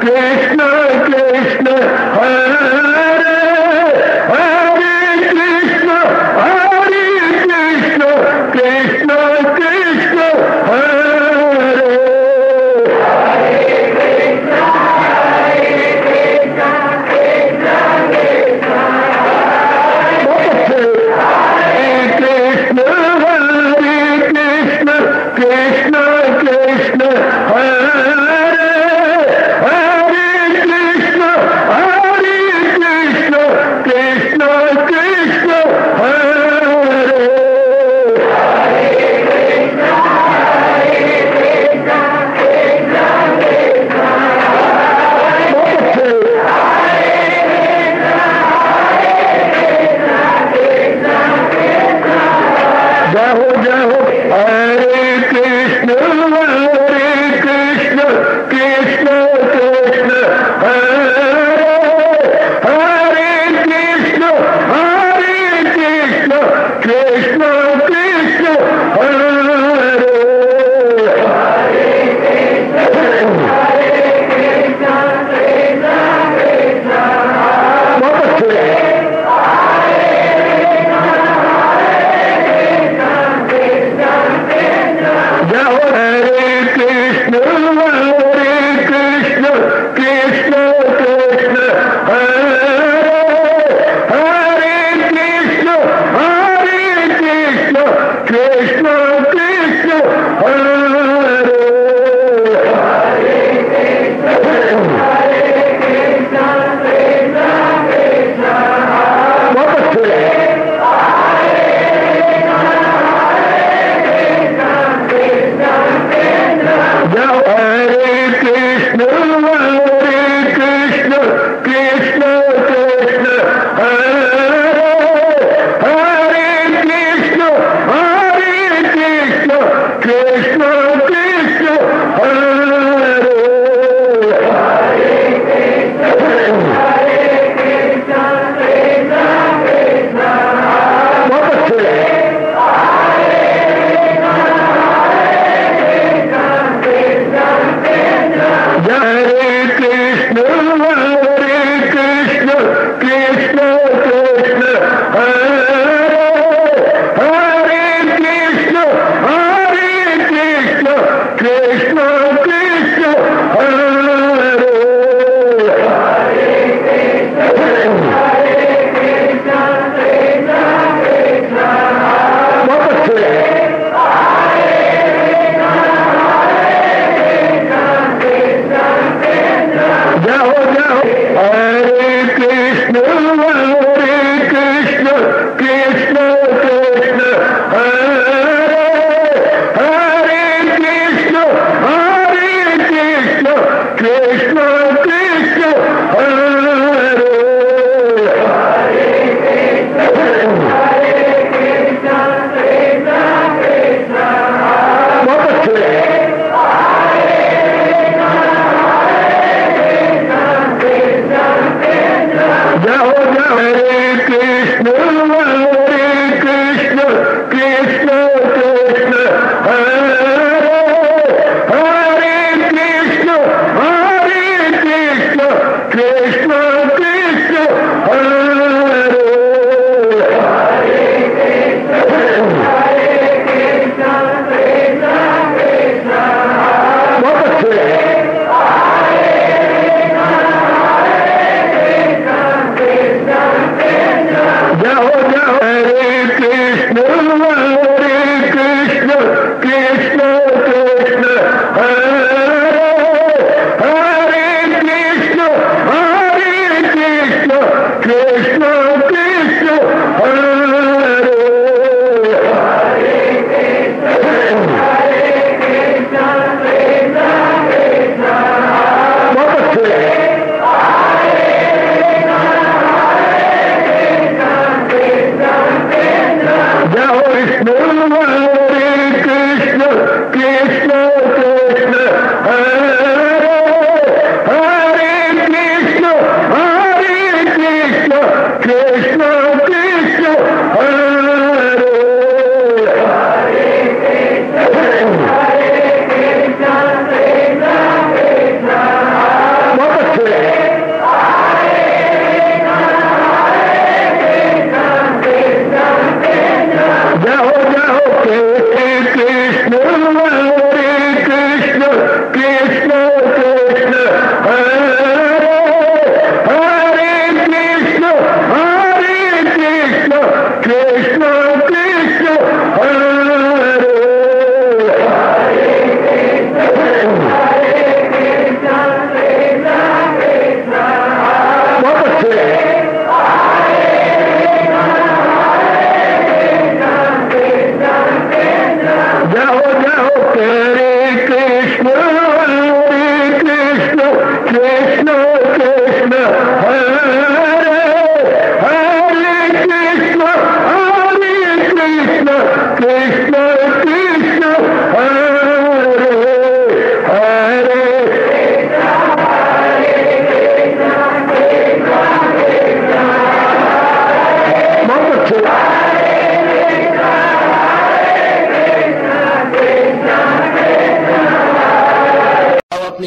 Krishna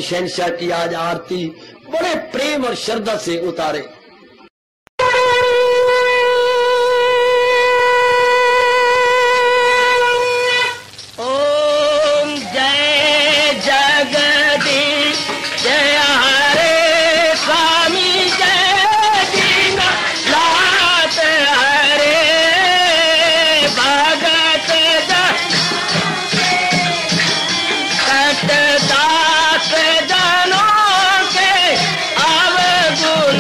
शहंशाह की आज आरती बड़े प्रेम और श्रद्धा से उतारे। ओम जय जगदीश जय हरे स्वामी जय दीना लात हरे भगत दास जनों के अवगुण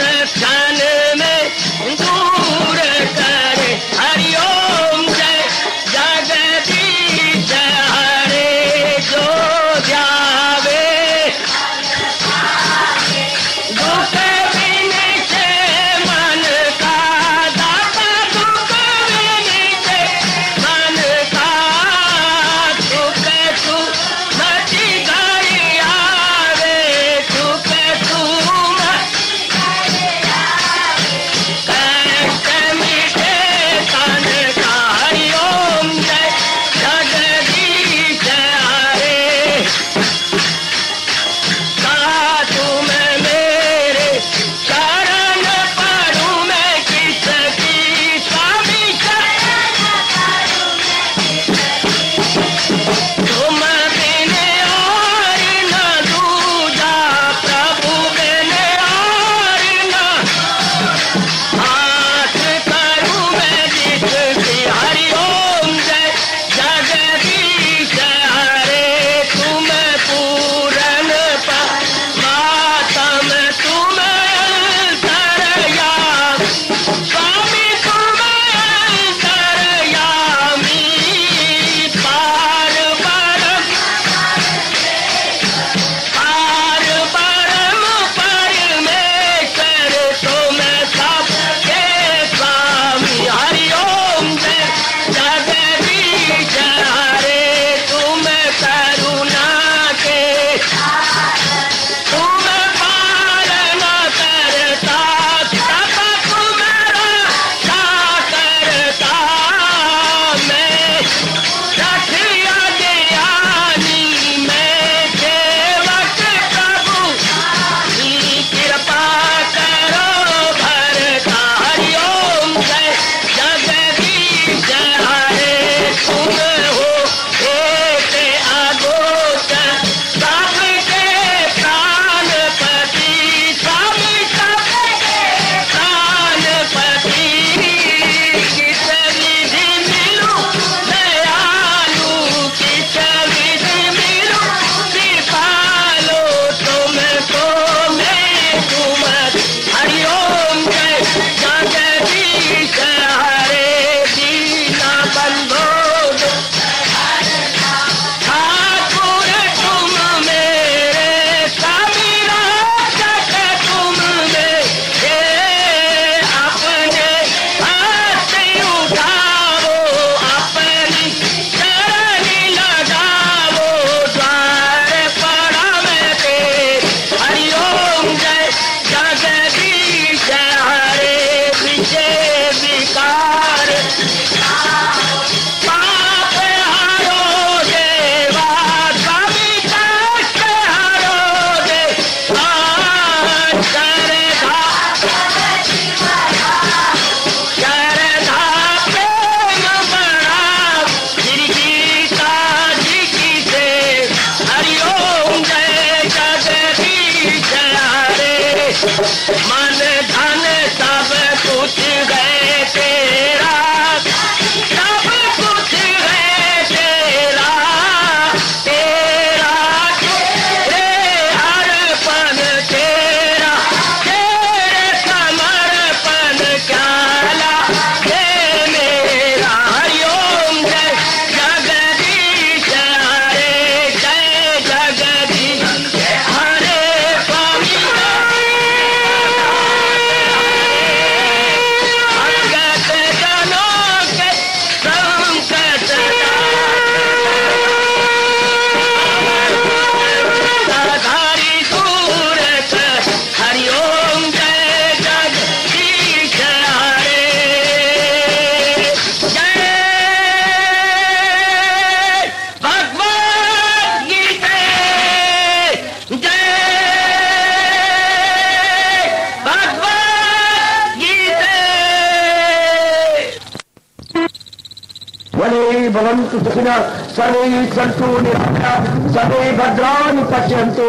भवन्तु सुखिनः सर्वे सन्तु निरामयाः सर्वे भद्राणि पश्यन्तु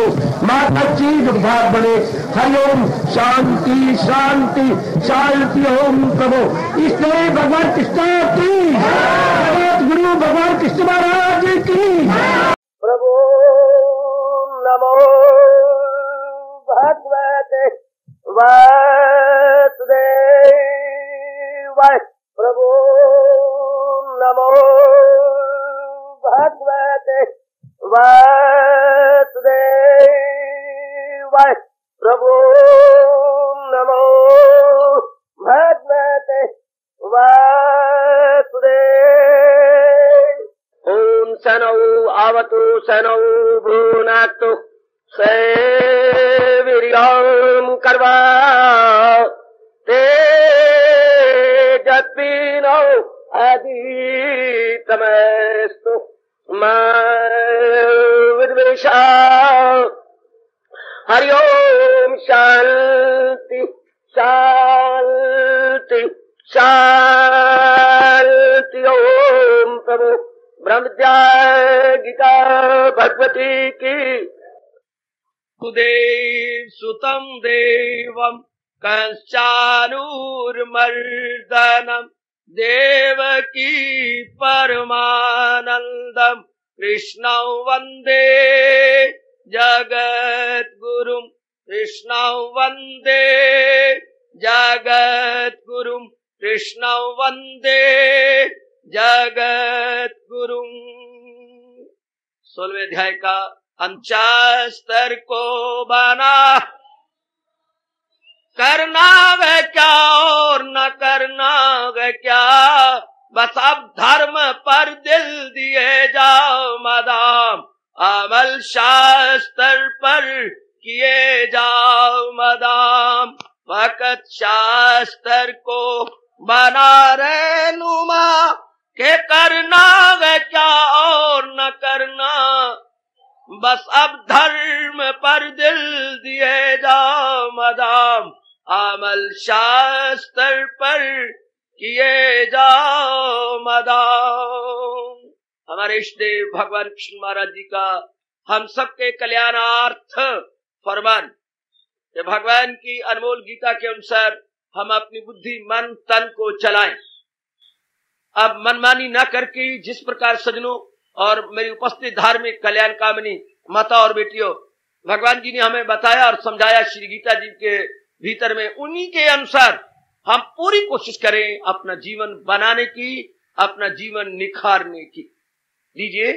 मा कश्चित् दुर्भाग्यं भवेत्। हरि ओम शांति शांति शांति। ओम प्रभु इसलिए भगवान कृष्ण की गुरु भगवान कृष्ण महाराज की प्रभु नमो भगवते वासुदेवाय। प्रभु नमो भगवते वासुदेवाय। प्रभु नमो भगवते वासुदेवाय। ओम सनौ आवतु सनौ भुनक्तु सेवीर्यं कर्वा तेजस्विनो अधीतमस्तु मा विद्वेषा। हरि ओम शांति शांति शांति। ओम प्रभु ब्रह्मज्ञा गीता भगवती की। सुदेव सुतम देवम कंचानूर्मर्दनम देवकी परमानंदम कृष्णं वंदे जगद्गुरुं। कृष्णं वंदे जगद्गुरुं। कृष्णं वंदे जगद्गुरुं। 16वें अध्याय का अंचस्तर को बना करना वह क्या और न करना वह क्या। बस अब धर्म पर दिल दिए जाओ मदाम अमल शास्त्र पर किए जाओ मदाम। फकत शास्त्र को बना रहनुमा के करना वह क्या और न करना। बस अब धर्म पर दिल दिए जाओ मदाम अमल शास्त्र पर किए जाओ मदाम। हमारे इष्ट देव भगवान कृष्ण महाराज जी का हम सबके कल्याणार्थ फरमान कि भगवान की अनमोल गीता के अनुसार हम अपनी बुद्धि मन तन को चलाएं। अब मनमानी न करके जिस प्रकार सजनों और मेरी उपस्थित धार्मिक कल्याण कामनी माता और बेटियों भगवान जी ने हमें बताया और समझाया श्री गीता जी के भीतर में, उन्हीं के अनुसार हम पूरी कोशिश करें अपना जीवन बनाने की, अपना जीवन निखारने की। लीजिए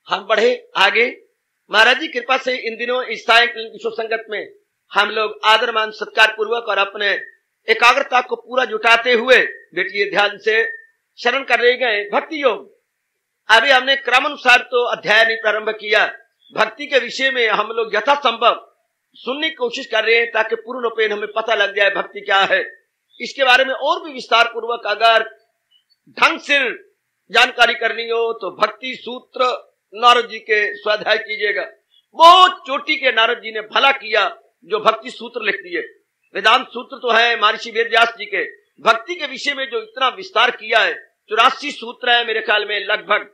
हम बढ़े आगे। महाराज जी कृपा से इन दिनों इस सायंकालीन विश्व संगत में हम लोग आदर मान सत्कार पूर्वक और अपने एकाग्रता को पूरा जुटाते हुए बेटिए ध्यान से शरण कर रहे गए भक्ति योग। अभी हमने क्रमानुसार तो अध्याय नहीं प्रारंभ किया। भक्ति के विषय में हम लोग यथासंभव सुनने की कोशिश कर रहे हैं ताकि पूर्ण रूपेण हमें पता लग जाए भक्ति क्या है। इसके बारे में और भी विस्तार पूर्वक अगर ढंग से जानकारी करनी हो तो भक्ति सूत्र नारद जी के स्वाध्याय कीजिएगा। बहुत चोटी के नारद जी ने भला किया जो भक्ति सूत्र लिख दिए। वेदांत सूत्र तो है महर्षि वेदव्यास जी के। भक्ति के विषय में जो इतना विस्तार किया है 84 सूत्र है मेरे ख्याल में लगभग,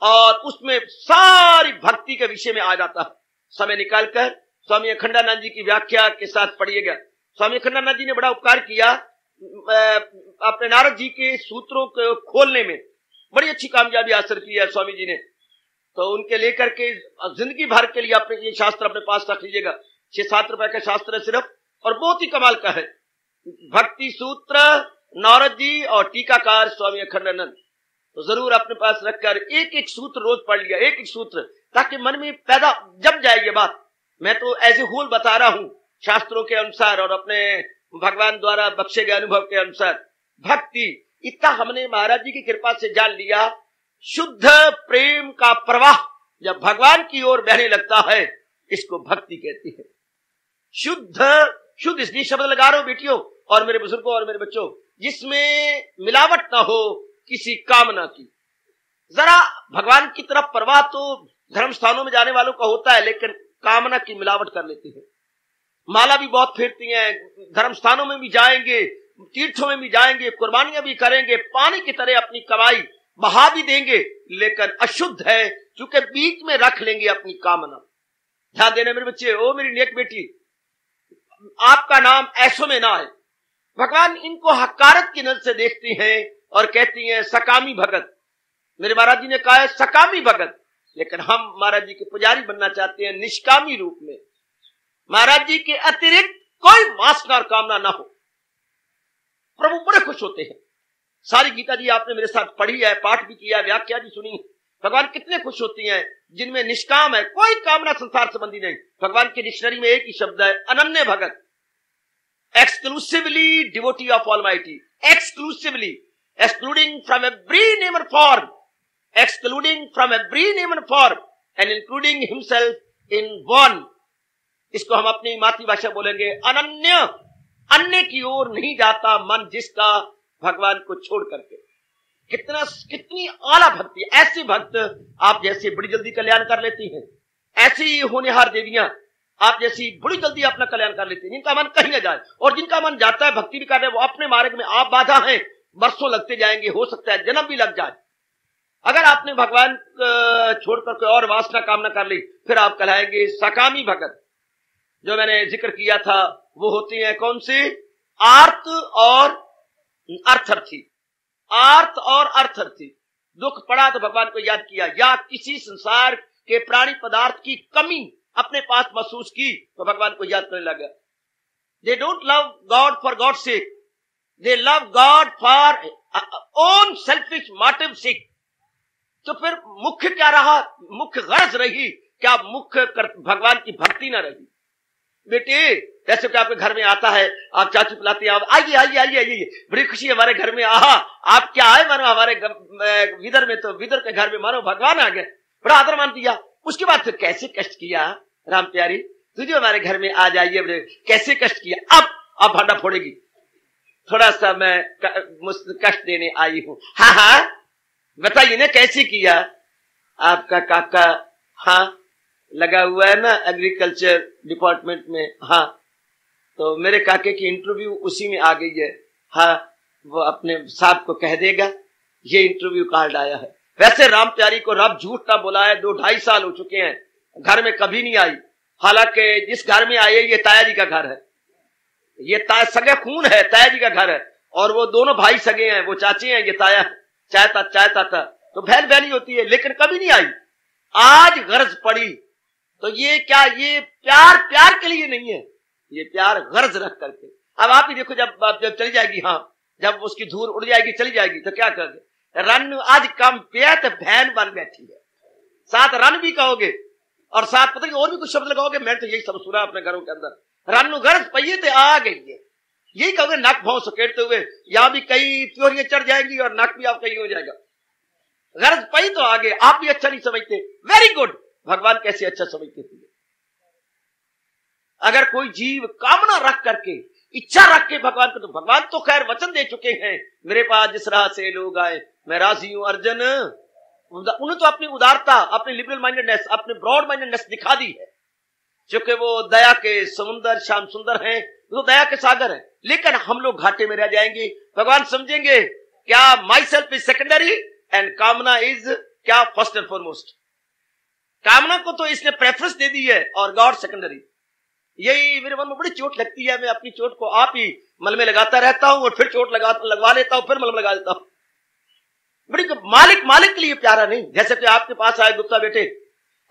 और उसमें सारी भक्ति के विषय में आ जाता है। समय निकालकर स्वामी अखंडानंद जी की व्याख्या के साथ पढ़िएगा। स्वामी अखंडानंद जी ने बड़ा उपकार किया अपने नारद जी के सूत्रों को खोलने में, बड़ी अच्छी कामयाबी हासिल की है स्वामी जी ने। तो उनके लेकर के जिंदगी भर के लिए अपने ये शास्त्र अपने पास रख लीजिएगा। 6-7 रुपए का शास्त्र है सिर्फ, और बहुत ही कमाल का है। भक्ति सूत्र नारद जी और टीकाकार स्वामी अखंडानंद। तो जरूर अपने पास रखकर एक एक सूत्र रोज पढ़ लिया, एक एक सूत्र, ताकि मन में पैदा जम जाए ये बात। मैं तो ऐसे होल बता रहा हूं शास्त्रों के अनुसार और अपने भगवान द्वारा बख्शे गए अनुभव के अनुसार। भक्ति इतना हमने महाराज जी की कृपा से जान लिया। शुद्ध प्रेम का प्रवाह जब भगवान की ओर बहने लगता है इसको भक्ति कहती है। शुद्ध इसलिए शब्द लगा रहा हूं बेटियों और मेरे बुजुर्गों और मेरे बच्चों, जिसमें मिलावट ना हो किसी कामना की। जरा भगवान की तरफ प्रवाह तो धर्म स्थानों में जाने वालों का होता है, लेकिन कामना की मिलावट कर लेती है। माला भी बहुत फेरती हैं, धर्म स्थानों में भी जाएंगे, तीर्थों में भी जाएंगे, कुर्बानियां भी करेंगे, पानी की तरह अपनी कमाई बहा भी देंगे लेकिन अशुद्ध है, क्योंकि बीच में रख लेंगे अपनी कामना। ध्यान देना मेरे बच्चे, ओ मेरी नेक बेटी, आपका नाम ऐसों में ना आए। भगवान इनको हकारत की नजर से देखती हैं और कहती हैं सकामी भगत। मेरे महाराज जी ने कहा है सकामी भगत, लेकिन हम महाराज जी के पुजारी बनना चाहते हैं निष्कामी रूप में। महाराज जी के अतिरिक्त कोई वासना और कामना ना हो। प्रभु बड़े खुश होते हैं। सारी गीता जी आपने मेरे साथ पढ़ी है, पाठ भी किया, व्याख्या भी सुनी। भगवान कितने खुश होती हैं जिनमें निष्काम है, कोई कामना संसार संबंधी नहीं। भगवान की डिक्शनरी में एक ही शब्द है, अनन्य भगत, exclusively devotee of almighty, exclusively, excluding from every name and form, excluding from every name and form and including himself in one. इसको हम अपनी मातृभाषा बोलेंगे अनन्य। अन्य की ओर नहीं जाता मन जिसका भगवान को छोड़ करके। कितनी आला भक्ति। ऐसे भक्त आप जैसे बड़ी जल्दी कल्याण कर लेती हैं, ऐसी होनहार देवियां आप जैसी बड़ी जल्दी अपना कल्याण कर लेती हैं, जिनका मन कहीं न जाए। और जिनका मन जाता है भक्ति भी कर रहे, वो अपने मार्ग में आप बाधा हैं, बरसों लगते जाएंगे, हो सकता है जन्म भी लग जाए। अगर आपने भगवान छोड़कर कोई और वासना कामना कर ली, फिर आप कहलाएंगे सकामी भगत। जो मैंने जिक्र किया था वो होती है कौन सी? आर्त और अर्थर्थी। आर्त और अर्थर्थी। दुख पड़ा तो भगवान को याद किया, या किसी संसार के प्राणी पदार्थ की कमी अपने पास महसूस की तो भगवान को याद करने लगा। They don't love God for God sake, they love God for own selfish motive sake. तो फिर मुख्य क्या रहा? मुख्य गरज रही क्या? मुख्य भगवान की भक्ति ना रही। बेटे जैसे कि आपके घर में आता है, आप चाचू पिलाते हैं, आप आइए आइए आइए आइए, बड़ी खुशी हमारे घर में, आहा आप क्या आए, मानो हमारे विदर में, तो विदर के घर में मानो भगवान आ गए, बड़ा आदर मान दिया। उसके बाद फिर कैसे कष्ट किया राम प्यारी, तुझे हमारे घर में आ जाइए, कैसे कष्ट किया। अब भांडा फोड़ेगी, थोड़ा सा मैं कष्ट देने आई हूं। हाँ हाँ बताइए ना कैसे किया। आपका काका हाँ लगा हुआ है ना एग्रीकल्चर डिपार्टमेंट में, हाँ तो मेरे काके की इंटरव्यू उसी में आ गई है। हाँ वो अपने साहब को कह देगा ये इंटरव्यू कार्ड आया है। वैसे राम प्यारी को रब झूठ ना बुलाया, 2-2.5 साल हो चुके हैं, घर में कभी नहीं आई। हालांकि जिस घर में आई है ये ताया जी का घर है, ये सगे खून है, ताया जी का घर है, और वो दोनों भाई सगे हैं, वो चाचे हैं, ये ताया चाहता था तो बहन बहनी होती है, लेकिन कभी नहीं आई। आज गरज पड़ी तो ये क्या, ये प्यार के लिए नहीं है, ये प्यार गरज रख करके। अब आप ही देखो, जब चली जाएगी, हाँ जब उसकी धूल उड़ जाएगी चली जाएगी तो क्या करोगे? रन आज कम पे तो बहन बन बैठी है, साथ रन भी कहोगे और साथ पता नहीं और भी कुछ शब्द लगाओगे। मैं तो यही सब सुना अपने घरों के अंदर, रन गरज पहिए तो आ गई है, यही कहोगे नक भाव सकेटते हुए। यहां भी कई त्योरियां चढ़ जाएंगी और नक भी आपका हो जाएगा। गरज पई तो आगे, आप भी अच्छा नहीं समझते, वेरी गुड। भगवान कैसे अच्छा समझते थे। अगर कोई जीव कामना रख करके, इच्छा रख के भगवान को, तो भगवान तो खैर वचन दे चुके हैं, मेरे पास जिस राह से लोग आए मैं राजी हूं अर्जुन। उन्हें तो अपनी उदारता, अपनी लिबरल माइंडेडनेस, अपनी ब्रॉड माइंडेडनेस दिखा दी है, क्योंकि वो दया के समुंदर श्याम सुंदर हैं, वो दया के सागर हैं। लेकिन हम लोग घाटे में रह जाएंगे। भगवान समझेंगे क्या my self is secondary and कामना इज क्या फर्स्ट एंड फॉरमोस्ट। कामना को तो इसने प्रेफरेंस दे दी है और गॉड सेकेंडरी। यही मेरे मन में बड़ी चोट लगती है, मैं अपनी चोट को आप ही मल में लगाता रहता हूं और फिर चोट लगवा लेता हूं, फिर मलम लगा देता हूं। बड़ी मालिक के लिए प्यारा नहीं। जैसे कि आपके पास आए गुप्ता बेटे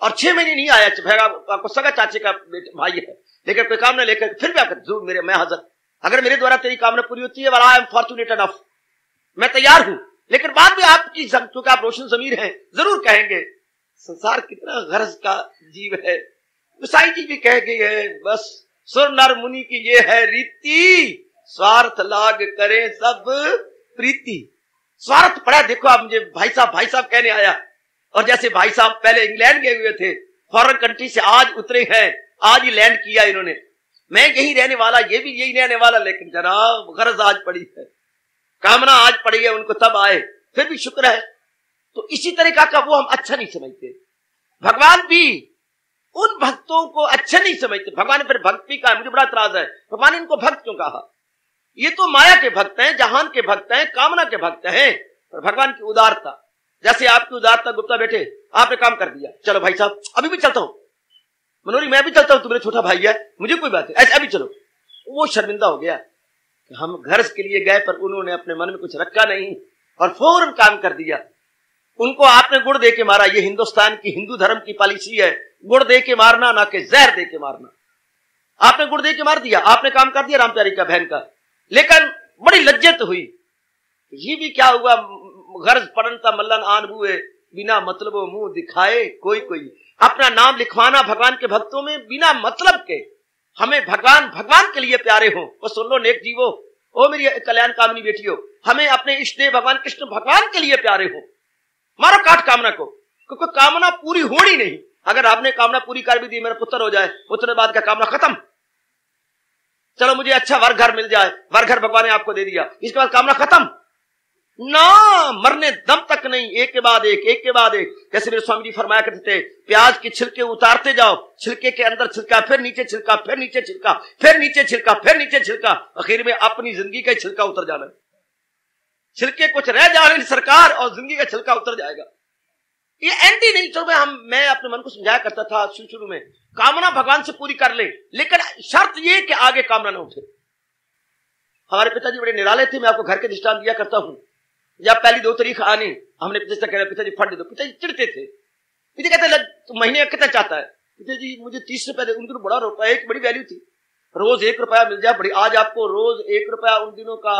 और 6 महीने नहीं आया, आपको सगा चाचे का भाई है, लेकिन कोई कामना लेकर फिर भी आकर जरूर मेरे मैं हाजिर, अगर मेरे द्वारा तेरी कामना पूरी होती है, आई एम फॉर्चुनेट एनफ, मैं तैयार हूं। लेकिन बाद में आपकी, क्योंकि आप रोशन जमीर हैं, जरूर कहेंगे संसार कितना गरज का जीव है। साईं जी भी कह गए हैं, बस सुर नर मुनि की ये है रीति, स्वार्थ लाग करे सब प्रीति। स्वार्थ पड़ा। देखो आप मुझे भाई साहब कहने आया, और जैसे भाई साहब पहले इंग्लैंड गए हुए थे, फॉरेन कंट्री से आज उतरे हैं, आज ही लैंड किया इन्होंने, मैं यही रहने वाला, ये भी यही रहने वाला, लेकिन जनाब गरज आज पड़ी है, कामना आज पड़ी है उनको, तब आए, फिर भी शुक्र है। तो इसी तरीका का वो हम अच्छा नहीं समझते। भगवान भी उन भक्तों को अच्छा नहीं समझते। भगवान ने फिर भक्ति का, मुझे बड़ा इतराज है, भगवान ने इनको भक्त क्यों कहा? ये तो माया के भक्त हैं, जहान के भक्त हैं, कामना के भक्त हैं। और भगवान की उदारता, जैसे आपकी उदारता गुप्ता बेटे, आपने काम कर दिया, चलो भाई साहब अभी भी चलता हूं, मनोरी मैं भी चलता हूं, तू मेरा छोटा भाई है, मुझे कोई बात है, ऐसे अभी चलो। वो शर्मिंदा हो गया कि हम घर के लिए गए पर उन्होंने अपने मन में कुछ रखा नहीं और फौरन काम कर दिया। उनको आपने गुड़ दे के मारा, ये हिंदुस्तान की हिंदू धर्म की पॉलिसी है, गुड़ दे के मारना ना कि जहर दे के मारना। आपने गुड़ दे के मार दिया, आपने काम कर दिया राम प्यारी का बहन का, लेकिन बड़ी लज्जत हुई। ये भी क्या हुआ, गर्ज पड़नता मल्लन आन हुए, बिना मतलब मुंह दिखाए कोई कोई। अपना नाम लिखवाना भगवान के भक्तों में बिना मतलब के, हमें भगवान भगवान के लिए प्यारे हो, वो सुन लो नेक जीवो, ओ मेरी कल्याण कामनी बेटियों, हमें अपने इष्ट देव भगवान कृष्ण भगवान के लिए प्यारे हो। मारो काट कामना को, क्योंकि कामना पूरी होनी नहीं। अगर आपने कामना पूरी कर भी दी, मेरा पुत्र हो जाए, पुत्र बाद का कामना खत्म, चलो मुझे अच्छा वर घर मिल जाए, वर घर भगवान ने आपको दे दिया, इसके बाद कामना खत्म ना, मरने दम तक नहीं, एक के बाद एक, एक के बाद एक। जैसे मेरे स्वामी जी फरमाया करते थे, प्याज के छिलके उतारते जाओ, छिलके के अंदर छिलका, फिर नीचे छिलका, फिर नीचे छिलका, फिर नीचे छिलका, फिर नीचे छिलका, आखिर में अपनी जिंदगी का छिलका उतर जाना। छिलके कुछ रह जाने सरकार और जिंदगी का छिलका उतर जाएगा। ये एंटी नहीं। चलो मैं अपने मन को समझाया करता था शुरू में, कामना भगवान से पूरी कर ले, लेकिन शर्त ये कि आगे कामना न उठे। हमारे पिताजी बड़े निराले थे, मैं आपको घर के दृष्टांत दिया करता हूं। जब पहली 2 तारीख आनी, हमने पिताजी से कहा पिताजी फंड दे दो, पिताजी चिढ़ते थे। पिताजी कहते तू महीने का कितना चाहता है? पिताजी मुझे 30 रुपए दे। उन दिनों बड़ा रुपया एक बड़ी वैल्यू थी, रोज 1 रुपया मिल जाए बड़ी। आज आपको रोज 1 रुपया, उन दिनों का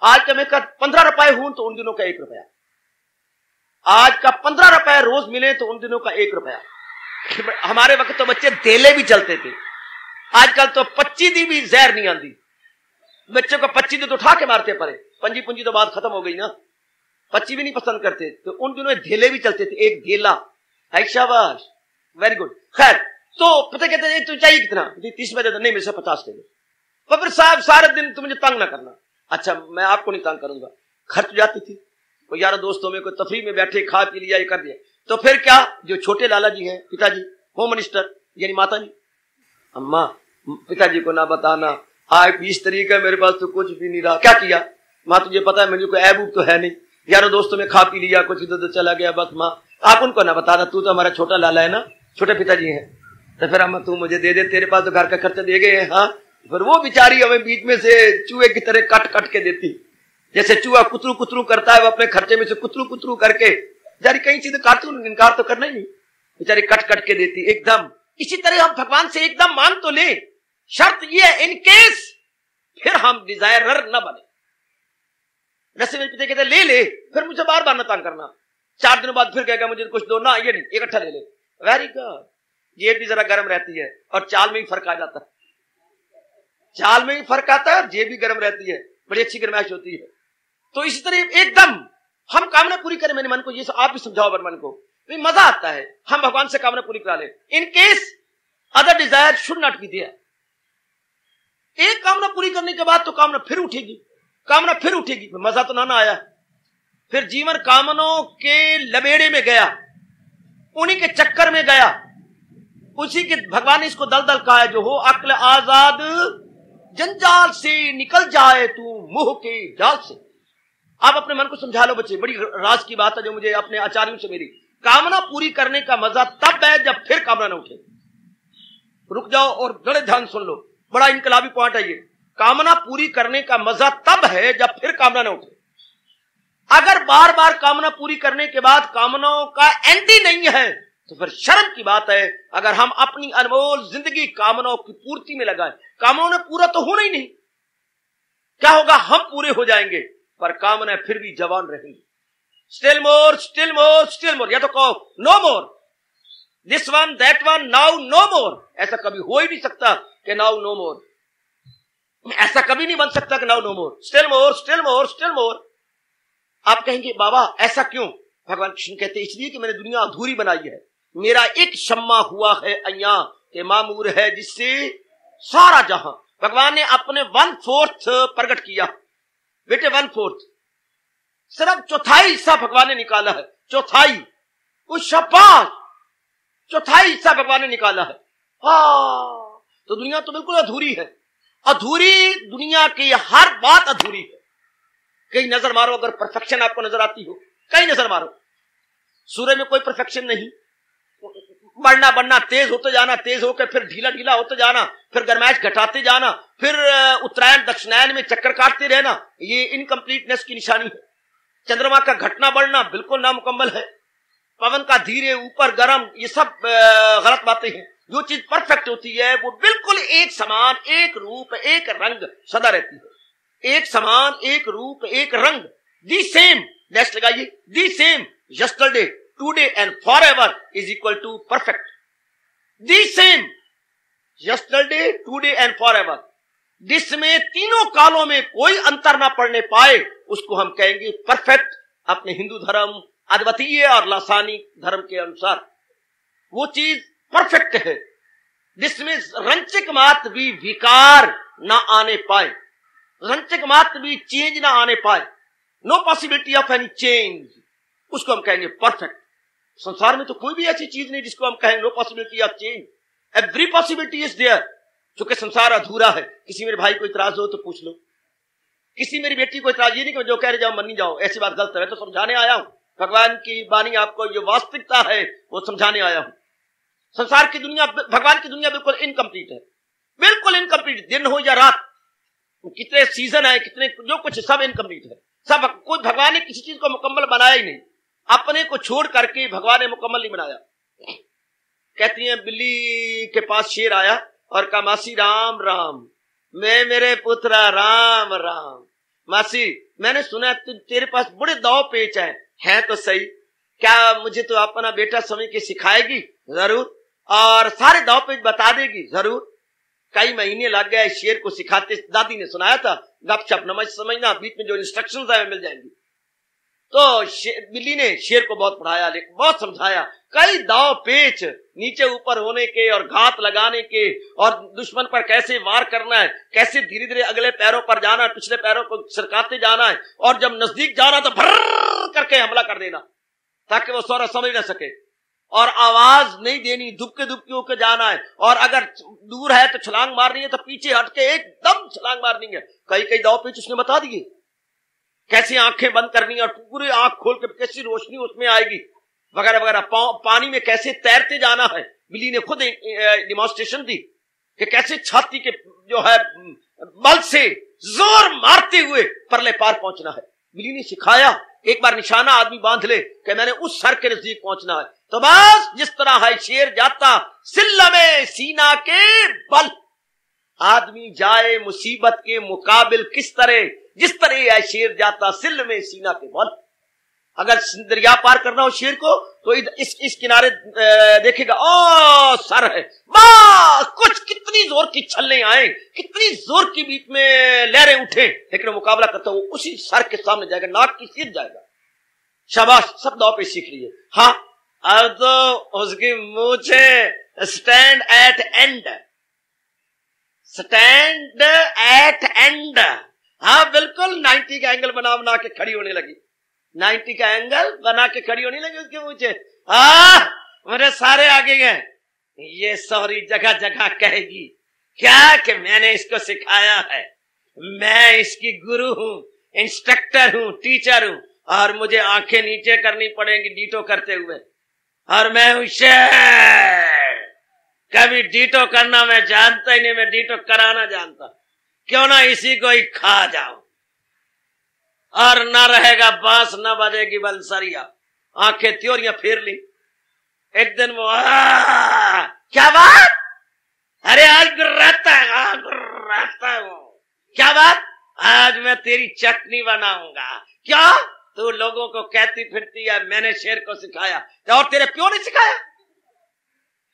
आज का मैं 15 रुपए हूं तो उन दिनों का 1 रुपया, आज का 15 रुपए रोज मिले तो उन दिनों का 1 रुपया। हमारे वक्त तो बच्चे धेले भी चलते थे, आजकल तो 25 दी भी जहर नहीं आती। बच्चों को 25 दी तो उठा के मारते पड़े, पंजी पुंजी तो बात खत्म हो गई ना, 25 भी नहीं पसंद करते। तो उन दिनों धेले भी चलते थे, एक धेला है, शाबाश, वेरी गुड। खैर, तो पता कहते हैं तू चाहिए कितना? 30 रुपए दे दो। नहीं मेरे से 50 दे दो। तो फिर साहब सारे दिन तुम मुझे तंग ना करना। अच्छा मैं आपको नहीं तंग करूंगा। खर्च जाती थी, कोई यार दोस्तों में कोई तफरी में बैठे, खा पी लिया, ये कर दिया। तो फिर क्या, जो छोटे लाला जी हैं, पिताजी होम मिनिस्टर यानी माता जी, अम्मा पिताजी को ना बताना, आज 20 तारीख है, मेरे पास तो कुछ भी नहीं रहा। क्या किया? माँ तुझे पता है मुझे कोई ऐबूब तो है नहीं, यारों दोस्तों में खा पी लिया, कुछ इधर चला गया, बस माँ आप उनको ना बताना, तू तो हमारा छोटा लाला है ना, छोटे पिताजी हैं। तो फिर अम्मा तू मुझे दे दे, तेरे पास तो घर का खर्चा दे गए हैं। हाँ, फिर वो बेचारी हमें बीच में से चूहे की तरह कट कट के देती, जैसे चूहा कुतरू कुतरू करता है, वो अपने खर्चे में से कुतरू कुतरू करके, बेचारी कहीं चीजें काटू, इनकार तो करना ही नहीं, बेचारी कट कट के देती एकदम। इसी तरह हम भगवान से एकदम मान तो ले, शर्त ये है इन केस फिर हम डिजायरर न बने। जैसे मेरे पिता कहते ले ले, फिर मुझे बार बार न तंग करना। 4 दिनों बाद फिर कहेगा मुझे कुछ दो ना, ये नहीं, इकट्ठा ले ले। Very good. जेब भी जरा गर्म रहती है और चाल में ही फर्क आ जाता है, चाल में ही फर्क आता है और जेब भी गर्म रहती है, बड़ी अच्छी गर्माइश होती है। तो इसी तरह एकदम हम कामना पूरी करें। मेरे मन को ये आप भी समझाओ अपने मन को, मजा आता है हम भगवान से कामना पूरी करा ले। In case other desire should not be there. एक कामना पूरी करने के बाद तो कामना फिर उठेगी, कामना फिर उठेगी, मजा तो ना आया। फिर जीवन कामनों के लबेड़े में गया, उन्हीं के चक्कर में गया, उसी के भगवान ने इसको दल दल कहा है, जो हो अक्ल आजाद जंजाल से निकल जाए तू मुंह के जाल से। आप अपने मन को समझा लो बच्चे, बड़ी राज की बात है जो मुझे अपने आचार्यों से मेरी, कामना पूरी करने का मजा तब है जब फिर कामना न उठे। रुक जाओ और बड़े ध्यान सुन लो, बड़ा इनकलाबी पॉइंट है ये। कामना पूरी करने का मजा तब है जब फिर कामना न उठे। अगर बार बार कामना पूरी करने के बाद कामनाओं का एंटी नहीं है तो फिर शर्म की बात है अगर हम अपनी अनमोल जिंदगी कामनाओं की पूर्ति में लगाएं। कामनाओं ने पूरा तो होना ही नहीं, क्या होगा, हम पूरे हो जाएंगे पर कामनाएं फिर भी जवान रहेंगी। Still more, still more, still more, या तो कहो no more, this one, that one, now no more. ऐसा कभी हो ही नहीं सकता कि नाउ नो मोर, ऐसा कभी नहीं बन सकता कि now no more. Still more, still more, still more. आप कहेंगे बाबा ऐसा क्यों? भगवान कृष्ण कहते इसलिए कि मैंने दुनिया अधूरी बनाई है, मेरा एक शम्मा हुआ है अय्या के मामूर है जिससे सारा जहां। भगवान ने अपने 1/4 प्रकट किया बेटे, 1/4 सिर्फ चौथाई हिस्सा भगवान ने निकाला है, चौथाई, उस शाबाश, चौथाई हिस्सा भगवान ने निकाला है। हाँ, तो दुनिया तो बिल्कुल अधूरी है, अधूरी दुनिया की हर बात अधूरी है। कहीं नजर मारो, अगर परफेक्शन आपको नजर आती हो, कहीं नजर मारो, सूर्य में कोई परफेक्शन नहीं, बढ़ना बढ़ना, तेज होते जाना, तेज होकर फिर ढीला ढीला होते जाना, फिर गर्माइश घटाते जाना, फिर उत्तरायण दक्षिणायन में चक्कर काटते रहना, ये इनकम्प्लीटनेस की निशानी है। चंद्रमा का घटना बढ़ना बिल्कुल नामुकम्मल है। पवन का धीरे ऊपर गर्म, ये सब गलत बातें हैं। जो चीज परफेक्ट होती है वो बिल्कुल एक समान, एक रूप, एक रंग सदा रहती है। एक समान, एक रूप, एक रंग, दी सेम, नेक्स्ट लगाइए, the same yesterday, today and forever is equal to perfect. The same yesterday, today and forever, जिसमें तीनों कालों में कोई अंतर ना पड़ने पाए, उसको हम कहेंगे परफेक्ट। अपने हिंदू धर्म, अद्वितीय और लासानी धर्म के अनुसार वो चीज परफेक्ट है, जिसमें रंचक मात्र भी विकार ना आने पाए, रंचक मात्र भी चेंज ना आने पाए, no possibility of any change, उसको हम कहेंगे परफेक्ट। संसार में तो कोई भी ऐसी चीज नहीं जिसको हम कहें no possibility of change, every possibility is there. चूंकि संसार अधूरा है। किसी मेरे भाई को इतराज हो तो पूछ लो, किसी मेरी बेटी को इतराज, ये नहीं कि जो कह रहे जाओ मन नहीं जाओ, ऐसी बात गलत है, तो समझाने आया हूं। भगवान की वाणी आपको जो वास्तविकता है वो समझाने आया हूं। संसार की दुनिया, भगवान की दुनिया बिल्कुल इनकम्प्लीट है, बिल्कुल इनकम्प्लीट, दिन हो या रात, कितने सीजन है, कितने जो कुछ सब इनकम्प्लीट है, सब। कोई भगवान ने किसी चीज को मुकम्मल बनाया ही नहीं, अपने को छोड़ करके भगवान ने मुकम्मल नहीं बनाया। कहती हैं बिल्ली के पास शेर आया और कहा मासी राम राम, मैं मेरे पुत्रा राम राम। मासी मैंने सुना तेरे पास बड़े दाव पेच है तो सही, क्या मुझे तो अपना बेटा समझ के सिखाएगी? जरूर। और सारे दाव पेच बता देगी? जरूर। कई महीने लग गए शेर को सिखाते, दादी ने सुनाया था, गपशप नमज समझना, बीच में जो इंस्ट्रक्शंस है मिल जाएंगी। तो बिल्ली ने शेर को बहुत पढ़ाया, लेकिन बहुत समझाया, कई दाव पेच नीचे ऊपर होने के और घात लगाने के, और दुश्मन पर कैसे वार करना है, कैसे धीरे धीरे अगले पैरों पर जाना है, पिछले पैरों को सरकाते जाना है, और जब नजदीक जाना तो भर्र करके हमला कर देना ताकि वो सारा समझ न सके, और आवाज नहीं देनी, दुबके दुबके होकर जाना है, और अगर दूर है तो छलांग मारनी है तो पीछे हटके एकदम छलांग मारनी है। कई कई दाव पेच उसने बता दिए, कैसे आंखें बंद करनी है और पूरी आंख खोल के कैसी रोशनी उसमें आएगी, वगैरह वगैरह। पानी में कैसे तैरते जाना है, बिल्ली ने खुद डिमॉन्स्ट्रेशन दी कि कैसे छाती के जो है बल से जोर मारते हुए परले पार पहुंचना है। बिल्ली ने सिखाया, एक बार निशाना आदमी बांध ले कि मैंने उस सर के नजदीक पहुंचना है, तो बस जिस तरह है शेर जाता सिल्ला में सीना के बल, आदमी जाए मुसीबत के मुकाबिल किस तरह, जिस तरह है शेर जाता सिल में सीना के बल। अगर दरिया पार करना हो शेर को तो इस किनारे देखेगा, ओ सर है, वाह कुछ कितनी जोर की छलने आए, कितनी जोर की बीच में लहरें उठे, लेकिन मुकाबला करता वो उसी सर के सामने जाएगा, नाक की सीध जाएगा। शाबाश, सब दाव पे सीख लिए। हाँ, अब तो उसकी मूछे stand at end, stand at end. हाँ बिल्कुल 90 का एंगल बना बना के खड़ी होने लगी, 90 का एंगल बना के खड़ी होने लगी उसके मुझे। मेरे सारे आगे गए, ये सॉरी जगह जगह कहेगी क्या कि मैंने इसको सिखाया है, मैं इसकी गुरु हूं, इंस्ट्रक्टर हूं, टीचर हूं, और मुझे आंखें नीचे करनी पड़ेंगी डीटो करते हुए, और मैं हूं शेर। कभी डीटो करना मैं जानता ही नहीं, मैं डीटो कराना जानता, क्यों ना इसी को ही खा जाओ, और ना रहेगा बांस, ना बजेगी बंसरिया। आंखें त्योरियां फेर ली। एक दिन वो क्या बात, अरे आज गुर्राता है, गुर्राता है वो, क्या बात, आज मैं तेरी चटनी बनाऊंगा। क्या तू लोगों को कहती फिरती है मैंने शेर को सिखाया, और तेरे प्यो ने सिखाया?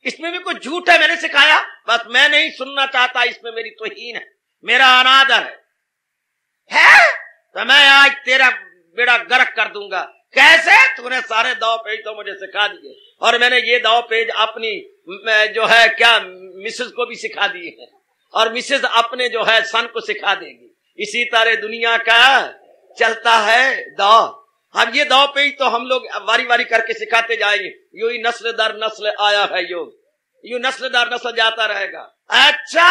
इसमें भी कोई झूठ है, मैंने सिखाया, बस मैं नहीं सुनना चाहता, इसमें मेरी तौहीन है, मेरा अनादर है? तो मैं आज तेरा बेड़ा गर्क कर दूंगा। कैसे? तूने सारे दाव पेज तो मुझे सिखा दिए, और मैंने ये दाव पेज अपनी जो है क्या मिसेज को भी सिखा दिए हैं, और मिसेज अपने जो है सन को सिखा देगी। इसी तरह दुनिया का चलता है दाव। अब ये दाव पेज तो हम लोग वारी वारी करके सिखाते जाएंगे, यू ही नस्ल दर नस्ल आया है योग, यू नस्ल दर नस्ल जाता रहेगा। अच्छा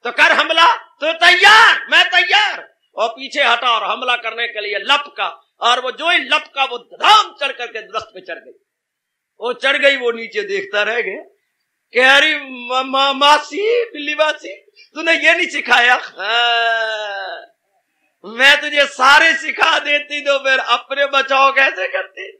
तो कर हमला, तो तैयार, मैं तैयार, और पीछे हटा और हमला करने के लिए लपका, और वो जो ही लपका वो धड़ाम चढ़ करके दस्त पे चढ़ गई। वो चढ़ गई, वो नीचे देखता रह गया। कह रही मासी, बिल्ली मासी, तूने ये नहीं सिखाया? मैं तुझे सारे सिखा देती तो फिर अपने बचाव कैसे करती?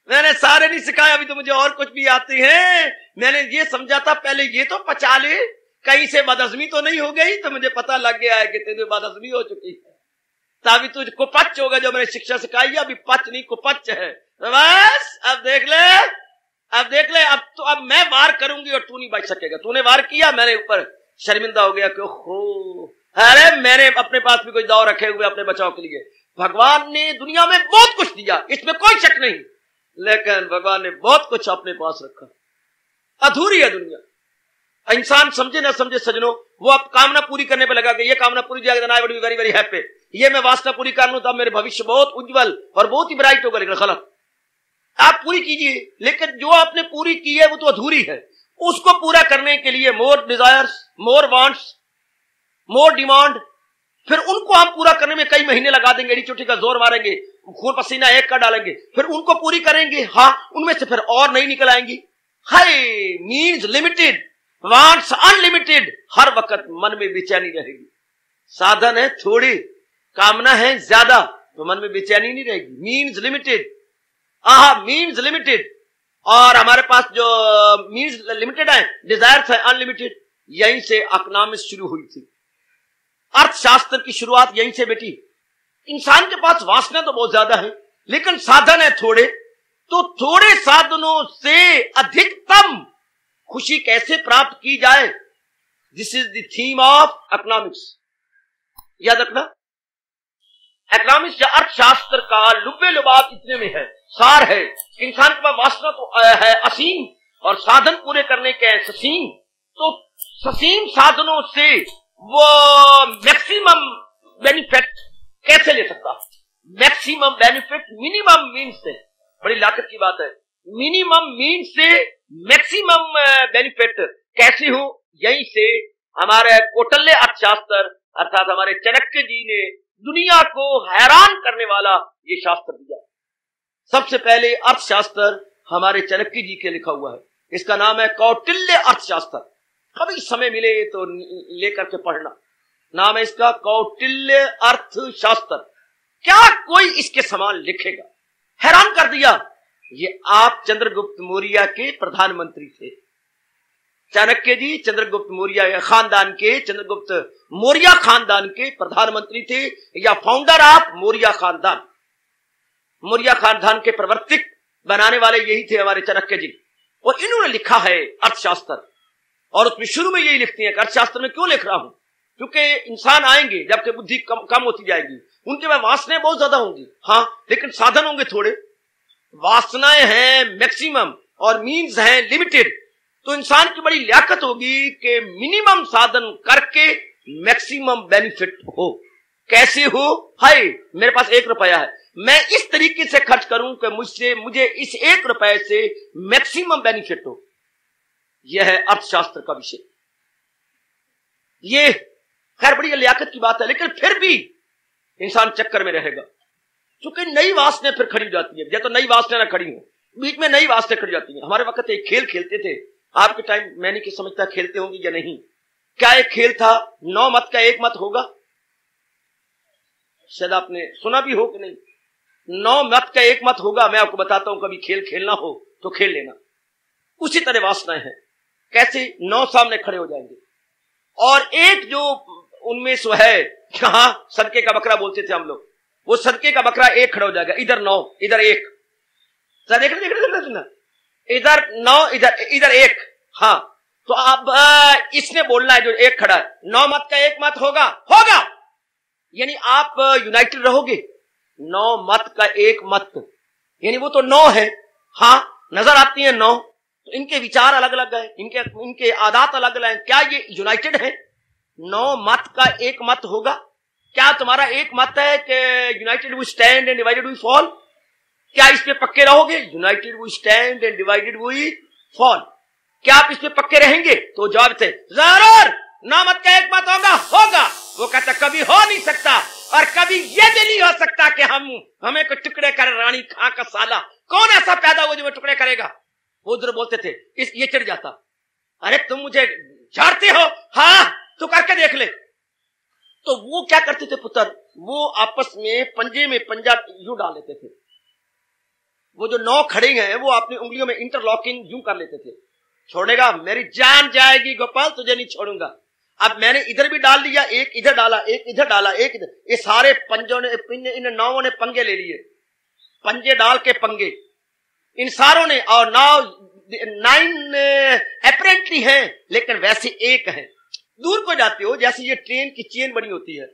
मैंने सारे नहीं सिखाया, अभी तो मुझे और कुछ भी आती है। मैंने ये समझा था पहले ये तो पचा ले, कहीं से बदहजमी तो नहीं हो गई। तो मुझे पता लग गया है कि तेरे बदहजमी हो चुकी है, तभी तुझ कुपच होगा। जो मैंने शिक्षा सिखाई अभी पच नहीं कुपच है। तो बस अब देख ले, अब देख ले, अब मैं वार करूंगी और तू नहीं बच सकेगा। तूने वार किया, मेरे ऊपर शर्मिंदा हो गया कि हो, अरे मैंने अपने पास भी कोई दाव रखे हुए अपने बचाव के लिए। भगवान ने दुनिया में बहुत कुछ दिया, इसमें कोई शक नहीं, लेकिन भगवान ने बहुत कुछ अपने पास रखा। अधूरी है दुनिया। इंसान समझे ना समझे सजनों, वो अब कामना पूरी करने पे लगा कि ये कामना पूरी जाएगी, I would be very very happy, ये मैं वासना पूरी कर लूं तब मेरे भविष्य बहुत उज्जवल और बहुत ही ब्राइट होगा। लेकिन गलत, आप पूरी कीजिए, लेकिन जो आपने पूरी की है वो तो अधूरी है। उसको पूरा करने के लिए मोर डिजायर्स, मोर वांट्स, मोर डिमांड, फिर उनको हम पूरा करने में कई महीने लगा देंगे, एड़ी चोटी का जोर मारेंगे, खून पसीना एक कर डालेंगे, फिर उनको पूरी करेंगे। हाँ, उनमें से फिर और नहीं निकल आएंगी। हाय मीन्स लिमिटेड, वांट्स अनलिमिटेड, हर वक्त मन में बेचैनी रहेगी। साधन है थोड़ी, कामना है ज्यादा, तो मन में बेचैनी नहीं रहेगी। मीन्स लिमिटेड, मीन्स लिमिटेड, और हमारे पास जो मीन्स लिमिटेड है, डिजायर्स है अनलिमिटेड। यहीं से इकोनॉमिक्स शुरू हुई थी, अर्थशास्त्र की शुरुआत यहीं से बेटी। इंसान के पास वासना तो बहुत ज्यादा है, लेकिन साधन है थोड़े, तो थोड़े साधनों से अधिकतम खुशी कैसे प्राप्त की जाए, this is the theme of economics. याद रखना, इकोनॉमिक्स या अर्थशास्त्र का लुब्बे लुबाब इतने में है, सार है। इंसान के पास वासना तो है असीम और साधन पूरे करने के हैं ससीम। तो ससीम साधनों से वो मैक्सिमम बेनिफिट कैसे ले सकता? मैक्सिमम बेनिफिट मिनिमम मीन से, बड़ी लाकत की बात है, मिनिमम मीन से मैक्सिमम बेनिफिट कैसे हो? यहीं से हमारे कौटिल्य अर्थशास्त्र अर्थात हमारे चाणक्य जी ने दुनिया को हैरान करने वाला ये शास्त्र दिया। सबसे पहले अर्थशास्त्र हमारे चाणक्य जी के लिखा हुआ है, इसका नाम है कौटिल्य अर्थशास्त्र। कभी समय मिले तो लेकर के पढ़ना, नाम है इसका कौटिल्य अर्थशास्त्र। क्या कोई इसके समान लिखेगा? हैरान कर दिया। ये आप चंद्रगुप्त मौर्य के प्रधानमंत्री थे। चाणक्य जी चंद्रगुप्त मौर्य खानदान के, चंद्रगुप्त मौर्य खानदान के प्रधानमंत्री थे, या फाउंडर ऑफ मौर्य खानदान। मौर्य खानदान के प्रवर्तक बनाने वाले यही थे हमारे चाणक्य जी। और इन्होंने लिखा है अर्थशास्त्र, और उसमें शुरू में यही लिखती है कि अर्थशास्त्र में क्यों लिख रहा हूं, क्योंकि इंसान आएंगे जबकि बुद्धि कम होती जाएगी, उनके पास वासनाएं बहुत ज्यादा होंगी, हाँ, लेकिन साधन होंगे थोड़े। वासनाएं हैं मैक्सिमम और मीन्स हैं लिमिटेड। तो इंसान की बड़ी लियाकत होगी कि मिनिमम साधन करके मैक्सिमम बेनिफिट हो। कैसे हो? हाय मेरे पास 1 रुपया है, मैं इस तरीके से खर्च करूं कि मुझे इस 1 रुपए से मैक्सिमम बेनिफिट हो। यह है अर्थशास्त्र का विषय। ये खैर बड़ी लियाकत की बात है, लेकिन फिर भी इंसान चक्कर में रहेगा, क्योंकि नई वासनाएं फिर खड़ी हो जाती है। या तो नई वासनाएं ना खड़ी हो, बीच में नई वासनाएं खड़ी जाती हैं। हमारे वक्त एक खेल खेलते थे, आपके टाइम मैं नहीं समझता खेलते होंगे या नहीं। क्या एक खेल था, 9 मत का 1 मत होगा, शायद आपने सुना भी हो कि नहीं। 9 मत का 1 मत होगा। मैं आपको बताता हूं, कभी खेल खेलना हो तो खेल लेना। उसी तरह वासनाएं हैं। कैसे? 9 सामने खड़े हो जाएंगे, और एक जो उनमें सो है, कहां सदके का बकरा बोलते थे हम लोग, वो सदके का बकरा एक खड़ा हो जाएगा, इधर 9 इधर 1। देख रहे इधर 9 इधर 1। हाँ, तो अब इसने बोलना है जो 1 खड़ा है, 9 मत का 1 मत होगा, यानी आप यूनाइटेड रहोगे। 9 मत का 1 मत, यानी वो तो 9 है। हाँ, नजर आती है 9, तो इनके विचार अलग अलग है, इनके आदत अलग अलग है। क्या ये यूनाइटेड है? 9 मत का 1 मत होगा। क्या तुम्हारा 1 मत है कि united we stand and divided we fall? क्या इस पे पक्के रहोगे? United we stand and divided we fall. क्या आप इस पे पक्के रहेंगे? तो जवाब थे जरूर 9 मत का 1 मत होगा। वो कहता कभी हो नहीं सकता, और कभी ये भी नहीं हो सकता कि हमें को टुकड़े कर रानी खां का साला। कौन ऐसा पैदा हुआ जो वो टुकड़े करेगा? वो उधर बोलते थे, ये चिढ़ जाता, अरे तुम मुझे झाड़ते हो, हाँ तो करके देख ले। तो वो क्या करते थे पुत्र, वो आपस में पंजे में पंजा यूं डाल लेते थे। वो जो 9 खड़े हैं वो अपनी उंगलियों में इंटरलॉकिंग यूं कर लेते थे, छोड़ेगा मेरी जान जाएगी गोपाल, तुझे नहीं छोड़ूंगा। अब मैंने इधर भी डाल दिया, एक इधर डाला, एक इधर डाला, एक इधर, ये सारे पंजों ने, इन 9 ने पंगे ले लिए, पंजे डाल के पंगे इन सारों ने। और 9 अपेरेंटली हैं, लेकिन वैसे एक है। दूर को जाते हो जैसे ये ट्रेन की चेन बनी होती है,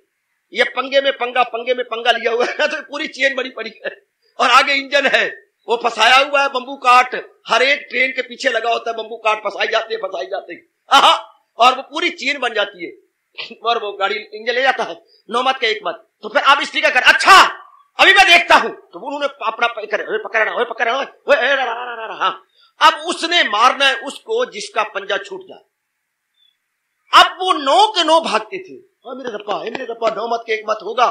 ये पंगे में पंगा लिया हुआ है, तो पूरी चेन बनी पड़ी है, और आगे इंजन है, वो फंसाया हुआ है बंबू काट, हर एक ट्रेन के पीछे लगा होता है बंबू काट, फंसाई जाते हैं, और वो पूरी चेन बन जाती है, और वो गाड़ी इंजन ले जाता है। 9 मत के 1 मत। तो फिर आप इसलिए क्या कर, अच्छा अभी मैं देखता हूं, तो उन्होंने अपना पकड़ना, हाँ अब उसने मारना है उसको जिसका पंजा छूट जाए। अब वो 9 के 9 भागते थे, हाँ मेरे रब्बा 9 मत के 1 मत होगा।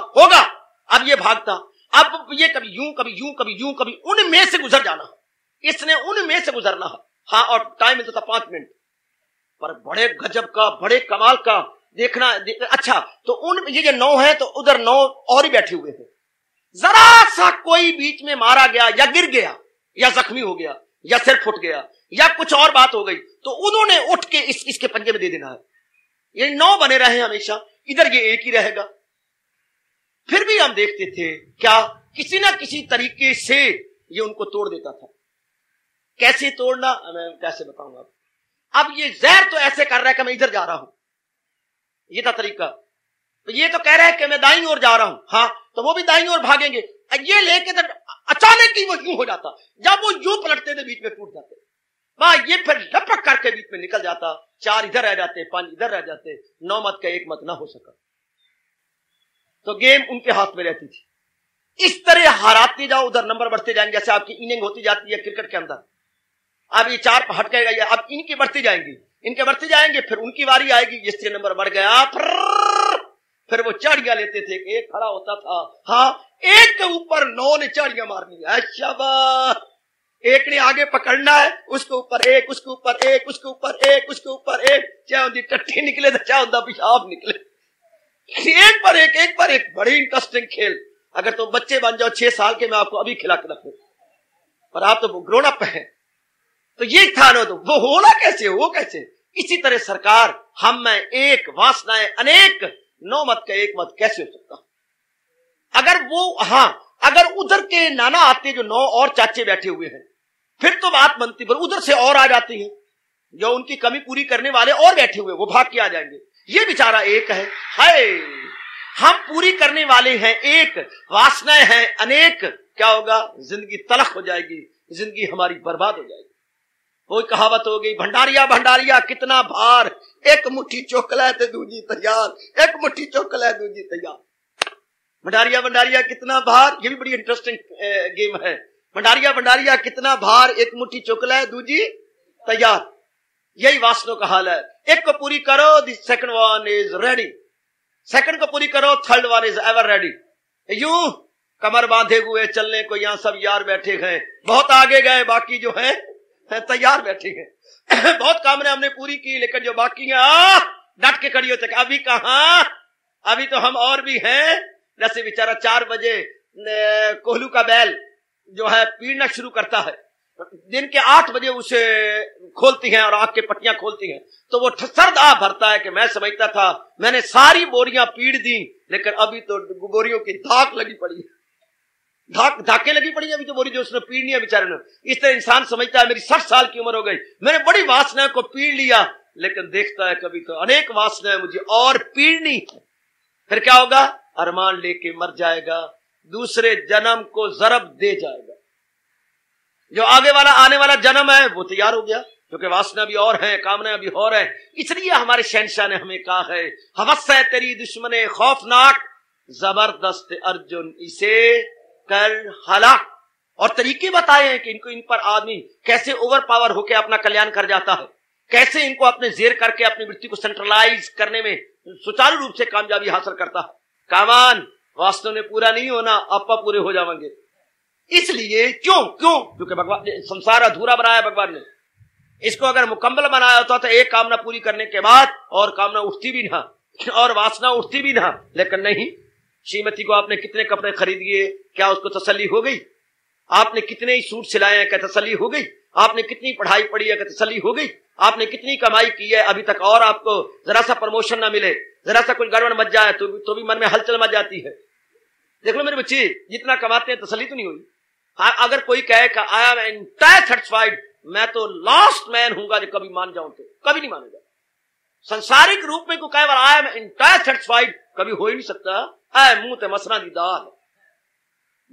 अब ये भागता, अब ये कभी यूं कभी यूं कभी यूं कभी, उनमें से गुजर जाना, इसने उनमें से गुजरना है, हाँ। और टाइम मिलता था 5 मिनट, पर बड़े गजब का, बड़े कमाल का देखना। अच्छा तो उन ये जो 9 है, तो उधर 9 और ही बैठे हुए थे। जरा सा कोई बीच में मारा गया, या गिर गया, या जख्मी हो गया, या सिर फुट गया, या कुछ और बात हो गई, तो उन्होंने उठ के इसके पंजे में दे देना है। ये 9 बने रहे हमेशा, इधर ये एक ही रहेगा। फिर भी हम देखते थे क्या, किसी ना किसी तरीके से ये उनको तोड़ देता था। कैसे तोड़ना, मैं कैसे बताऊंगा। अब ये जहर तो ऐसे कर रहा है कि मैं इधर जा रहा हूं, ये था तरीका। तो ये तो कह रहा है कि मैं दाईं ओर जा रहा हूं, हाँ तो वो भी दाईं ओर भागेंगे। ये लेके तो अचानक ही वो यूं हो जाता, जब वो यूं पलटते थे बीच में टूट जाते, ये फिर लपक करके बीच में निकल जाता, 4 इधर रह जाते, 5 इधर रह जाते, 9 मत का 1 मत ना हो सका। तो गेम उनके हाथ में रहती थी। इस तरह हराते जाओ, उधर नंबर बढ़ते जाएंगे, जैसे आपकी इनिंग होती जाती है क्रिकेट के अंदर। अब ये 4 हट गएगा, अब इनकी बढ़ती जाएंगी, इनके बढ़ते जाएंगे, फिर उनकी बारी आएगी, जिससे नंबर बढ़ गया, फिर वो चाड़ियां लेते थे, एक खड़ा होता था, हाँ एक के ऊपर 9 ने चाड़ियां मारनी है, शाबाश। एक ने आगे पकड़ना है, उसके ऊपर एक, उसके ऊपर एक, उसके ऊपर एक, उसके ऊपर एक, चाहे उनकी टट्टी निकले तो चाहे उनका पेशाब निकले, एक पर एक। बड़ी इंटरेस्टिंग खेल। अगर तुम बच्चे बन जाओ 6 साल के, मैं आपको अभी खिला के रखूं, पर आप तो ग्रोन अप है। तो ये था ना, तो वो होना कैसे, हो कैसे। इसी तरह सरकार, हम में एक, वासनाएं अनेक, 9 मत का 1 मत कैसे हो सकता। अगर वो, हाँ अगर उधर के नाना आते, जो 9 और चाचे बैठे हुए हैं, फिर तो बात बनती, पर उधर से और आ जाती है, जो उनकी कमी पूरी करने वाले और बैठे हुए, वो भाग के आ जाएंगे। ये बेचारा एक है, हाय हम पूरी करने वाले हैं एक, वासनाएं हैं अनेक, क्या होगा, जिंदगी तलख हो जाएगी, जिंदगी हमारी बर्बाद हो जाएगी। कोई कहावत हो गई, भंडारिया कितना भार, एक मुट्ठी चोकला है दूजी तैयार, एक मुट्ठी चोकला है दूजी तैयार। भंडारिया कितना भार, ये भी बड़ी इंटरेस्टिंग गेम है। भंडारिया कितना भार, एक मुट्ठी चोकला है दूजी तैयार। यही वासनों का हाल है। एक को पूरी करो, the second one is ready, second को पूरी करो, third one is ever ready. यूं कमर बांधे हुए चलने को यहाँ सब यार बैठे हैं, बहुत आगे गए, बाकी जो है तैयार बैठे हैं। बहुत कामना हमने पूरी की, लेकिन जो बाकी है डट के खड़ी होते, अभी कहां, अभी तो हम और भी हैं। जैसे बेचारा 4 बजे कोहलू का बैल जो है पीड़ना शुरू करता है, दिन के 8 बजे उसे खोलती हैं और आंख के पट्टियां खोलती हैं, तो वो सर्द आ भरता है कि मैं समझता था मैंने सारी बोरियां पीड़ दी, लेकिन अभी तो बोरियों की धाक लगी पड़ी है, धाके लगी पड़ी है अभी तो बोरी जो उसने पीड़नी है बेचारे ने। इस तरह इंसान समझता है मेरी 60 साल की उम्र हो गई, मैंने बड़ी वासना को पीड़ लिया, लेकिन देखता है कभी तो अनेक वासनाएं मुझे और पीड़नी है। फिर क्या होगा, अरमान लेके मर जाएगा, दूसरे जन्म को जरब दे जाएगा। जो आगे वाला आने वाला जन्म है वो तैयार हो गया, क्योंकि वासना भी और है, कामना भी और है। इसलिए हमारे शहंशाह ने हमें कहा है, हवस है तेरी दुश्मने खौफनाक, जबरदस्त अर्जुन इसे कर हलाक। और तरीके बताए हैं कि इन पर आदमी कैसे ओवर पावर होकर अपना कल्याण कर जाता है, कैसे इनको अपने जेर करके अपनी वृत्ति को सेंट्रलाइज करने में सुचारू रूप से कामयाबी हासिल करता है। कामान वास्तव में पूरा नहीं होना, आपा पूरे हो जाएंगे। इसलिए क्यों क्यों? क्योंकि भगवान संसार अधूरा बनाया भगवान ने। इसको अगर मुकम्मल बनाया होता तो एक कामना पूरी करने के बाद और कामना उठती भी ना और वासना उठती भी ना, लेकिन नहीं। श्रीमती को आपने कितने कपड़े खरीद दिए, क्या उसको तसल्ली हो गई? आपने कितने ही सूट सिलाए हैं, क्या तसल्ली हो गई? आपने कितनी पढ़ाई पढ़ी है, क्या तसल्ली हो गई? आपने कितनी कमाई की है अभी तक, और आपको जरा सा प्रमोशन ना मिले, जरा सा कुछ गड़बड़ मच जाए तो भी मन में हलचल मच जाती है। देख लो मेरे बच्चे, जितना कमाते हैं तसल्ली तो नहीं हुई। अगर कोई कहे कि आई एम एंटायर सेटिस्फाइड, मैं तो लास्ट मैन हूंगा जो कभी मान जाऊं, तो कभी नहीं मानेगा। संसारिक रूप में को कहे आई एम एंटायर सेटिस्फाइड, कभी हो ही नहीं सकता। मुंह ते मसना दी दाल।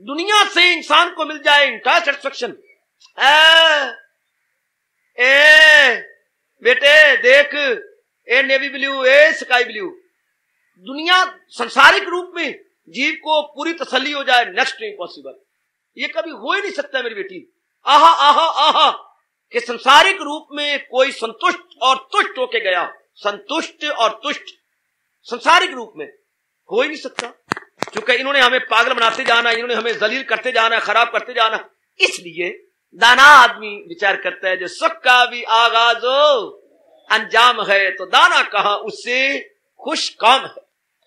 दुनिया से इंसान को मिल जाए एंटायर सेटिस्फेक्शन, बेटे देख, ए नेवी ब्लू, ए स्काई ब्लू, दुनिया संसारिक रूप में जीव को पूरी तसल्ली हो जाए, नेक्स्ट इम्पॉसिबल। ये कभी हो ही नहीं सकता मेरी बेटी। आहा आहा आहा कि संसारिक रूप में कोई संतुष्ट और तुष्ट होके गया, संतुष्ट और तुष्ट संसारिक रूप में हो ही नहीं सकता, क्योंकि इन्होंने हमें पागल बनाते जाना, इन्होंने हमें जलील करते जाना, खराब करते जाना। इसलिए दाना आदमी विचार करता है जो सुख का भी आगाज हो अंजाम है, तो दाना कहां उससे खुश काम है।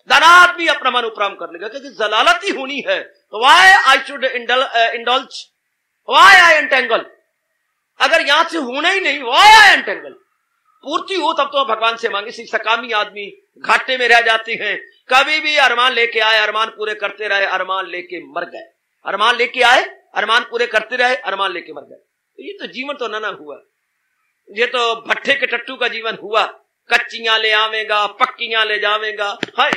दाना आदमी अपना मन उपराम कर लेगा, क्योंकि जलालत ही होनी है, तो why I should indulge, why I entangle. अगर यहां से होना ही नहीं, वाई आई एंटेंगल। पूर्ति हो तब तो भगवान से मांगे। सकामी आदमी घाटे में रह जाते हैं, कभी भी अरमान लेके आए, अरमान पूरे करते रहे, अरमान लेके मर गए। अरमान लेके आए, अरमान पूरे करते रहे, अरमान लेके मर गए। ये तो जीवन तो ना हुआ, ये तो भट्ठे के टट्टू का जीवन हुआ। कच्चियां ले आवेगा, पक्कियां ले जावेगा। हाय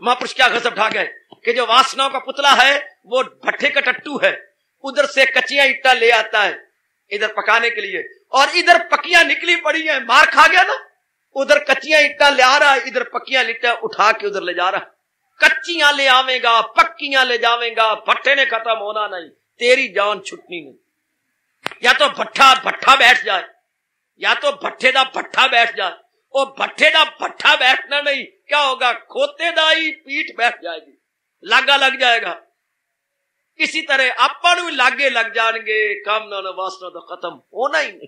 महापुरुष क्या गजब ढा गए कि जो वासनाओं का पुतला है वो भट्ठे का टट्टू है, उधर से कच्चियां ईंटा ले आता है इधर पकाने के लिए, और इधर पक्कियां निकली पड़ी है, मार खा गया ना। उधर कच्चियां ईंटा ले आ रहा है, इधर पक्कियां ईंटा उठा के उधर ले जा रहा है। कच्चियां ले आवेगा, पक्कियां ले जावेगा, भट्ठे ने खत्म होना नहीं, तेरी जान छुटनी नहीं। या तो भट्ठा भट्ठा बैठ जाए, या तो भट्ठे दा भट्ठा बैठ जाए। और भट्ठे दा भट्ठा बैठना नहीं, क्या होगा? खोते दाई पीठ बैठ जाएगी, लागा लग जाएगा। इसी तरह अपन भी लागे लग जाएंगे, काम ना वासना तो खत्म होना ही नहीं।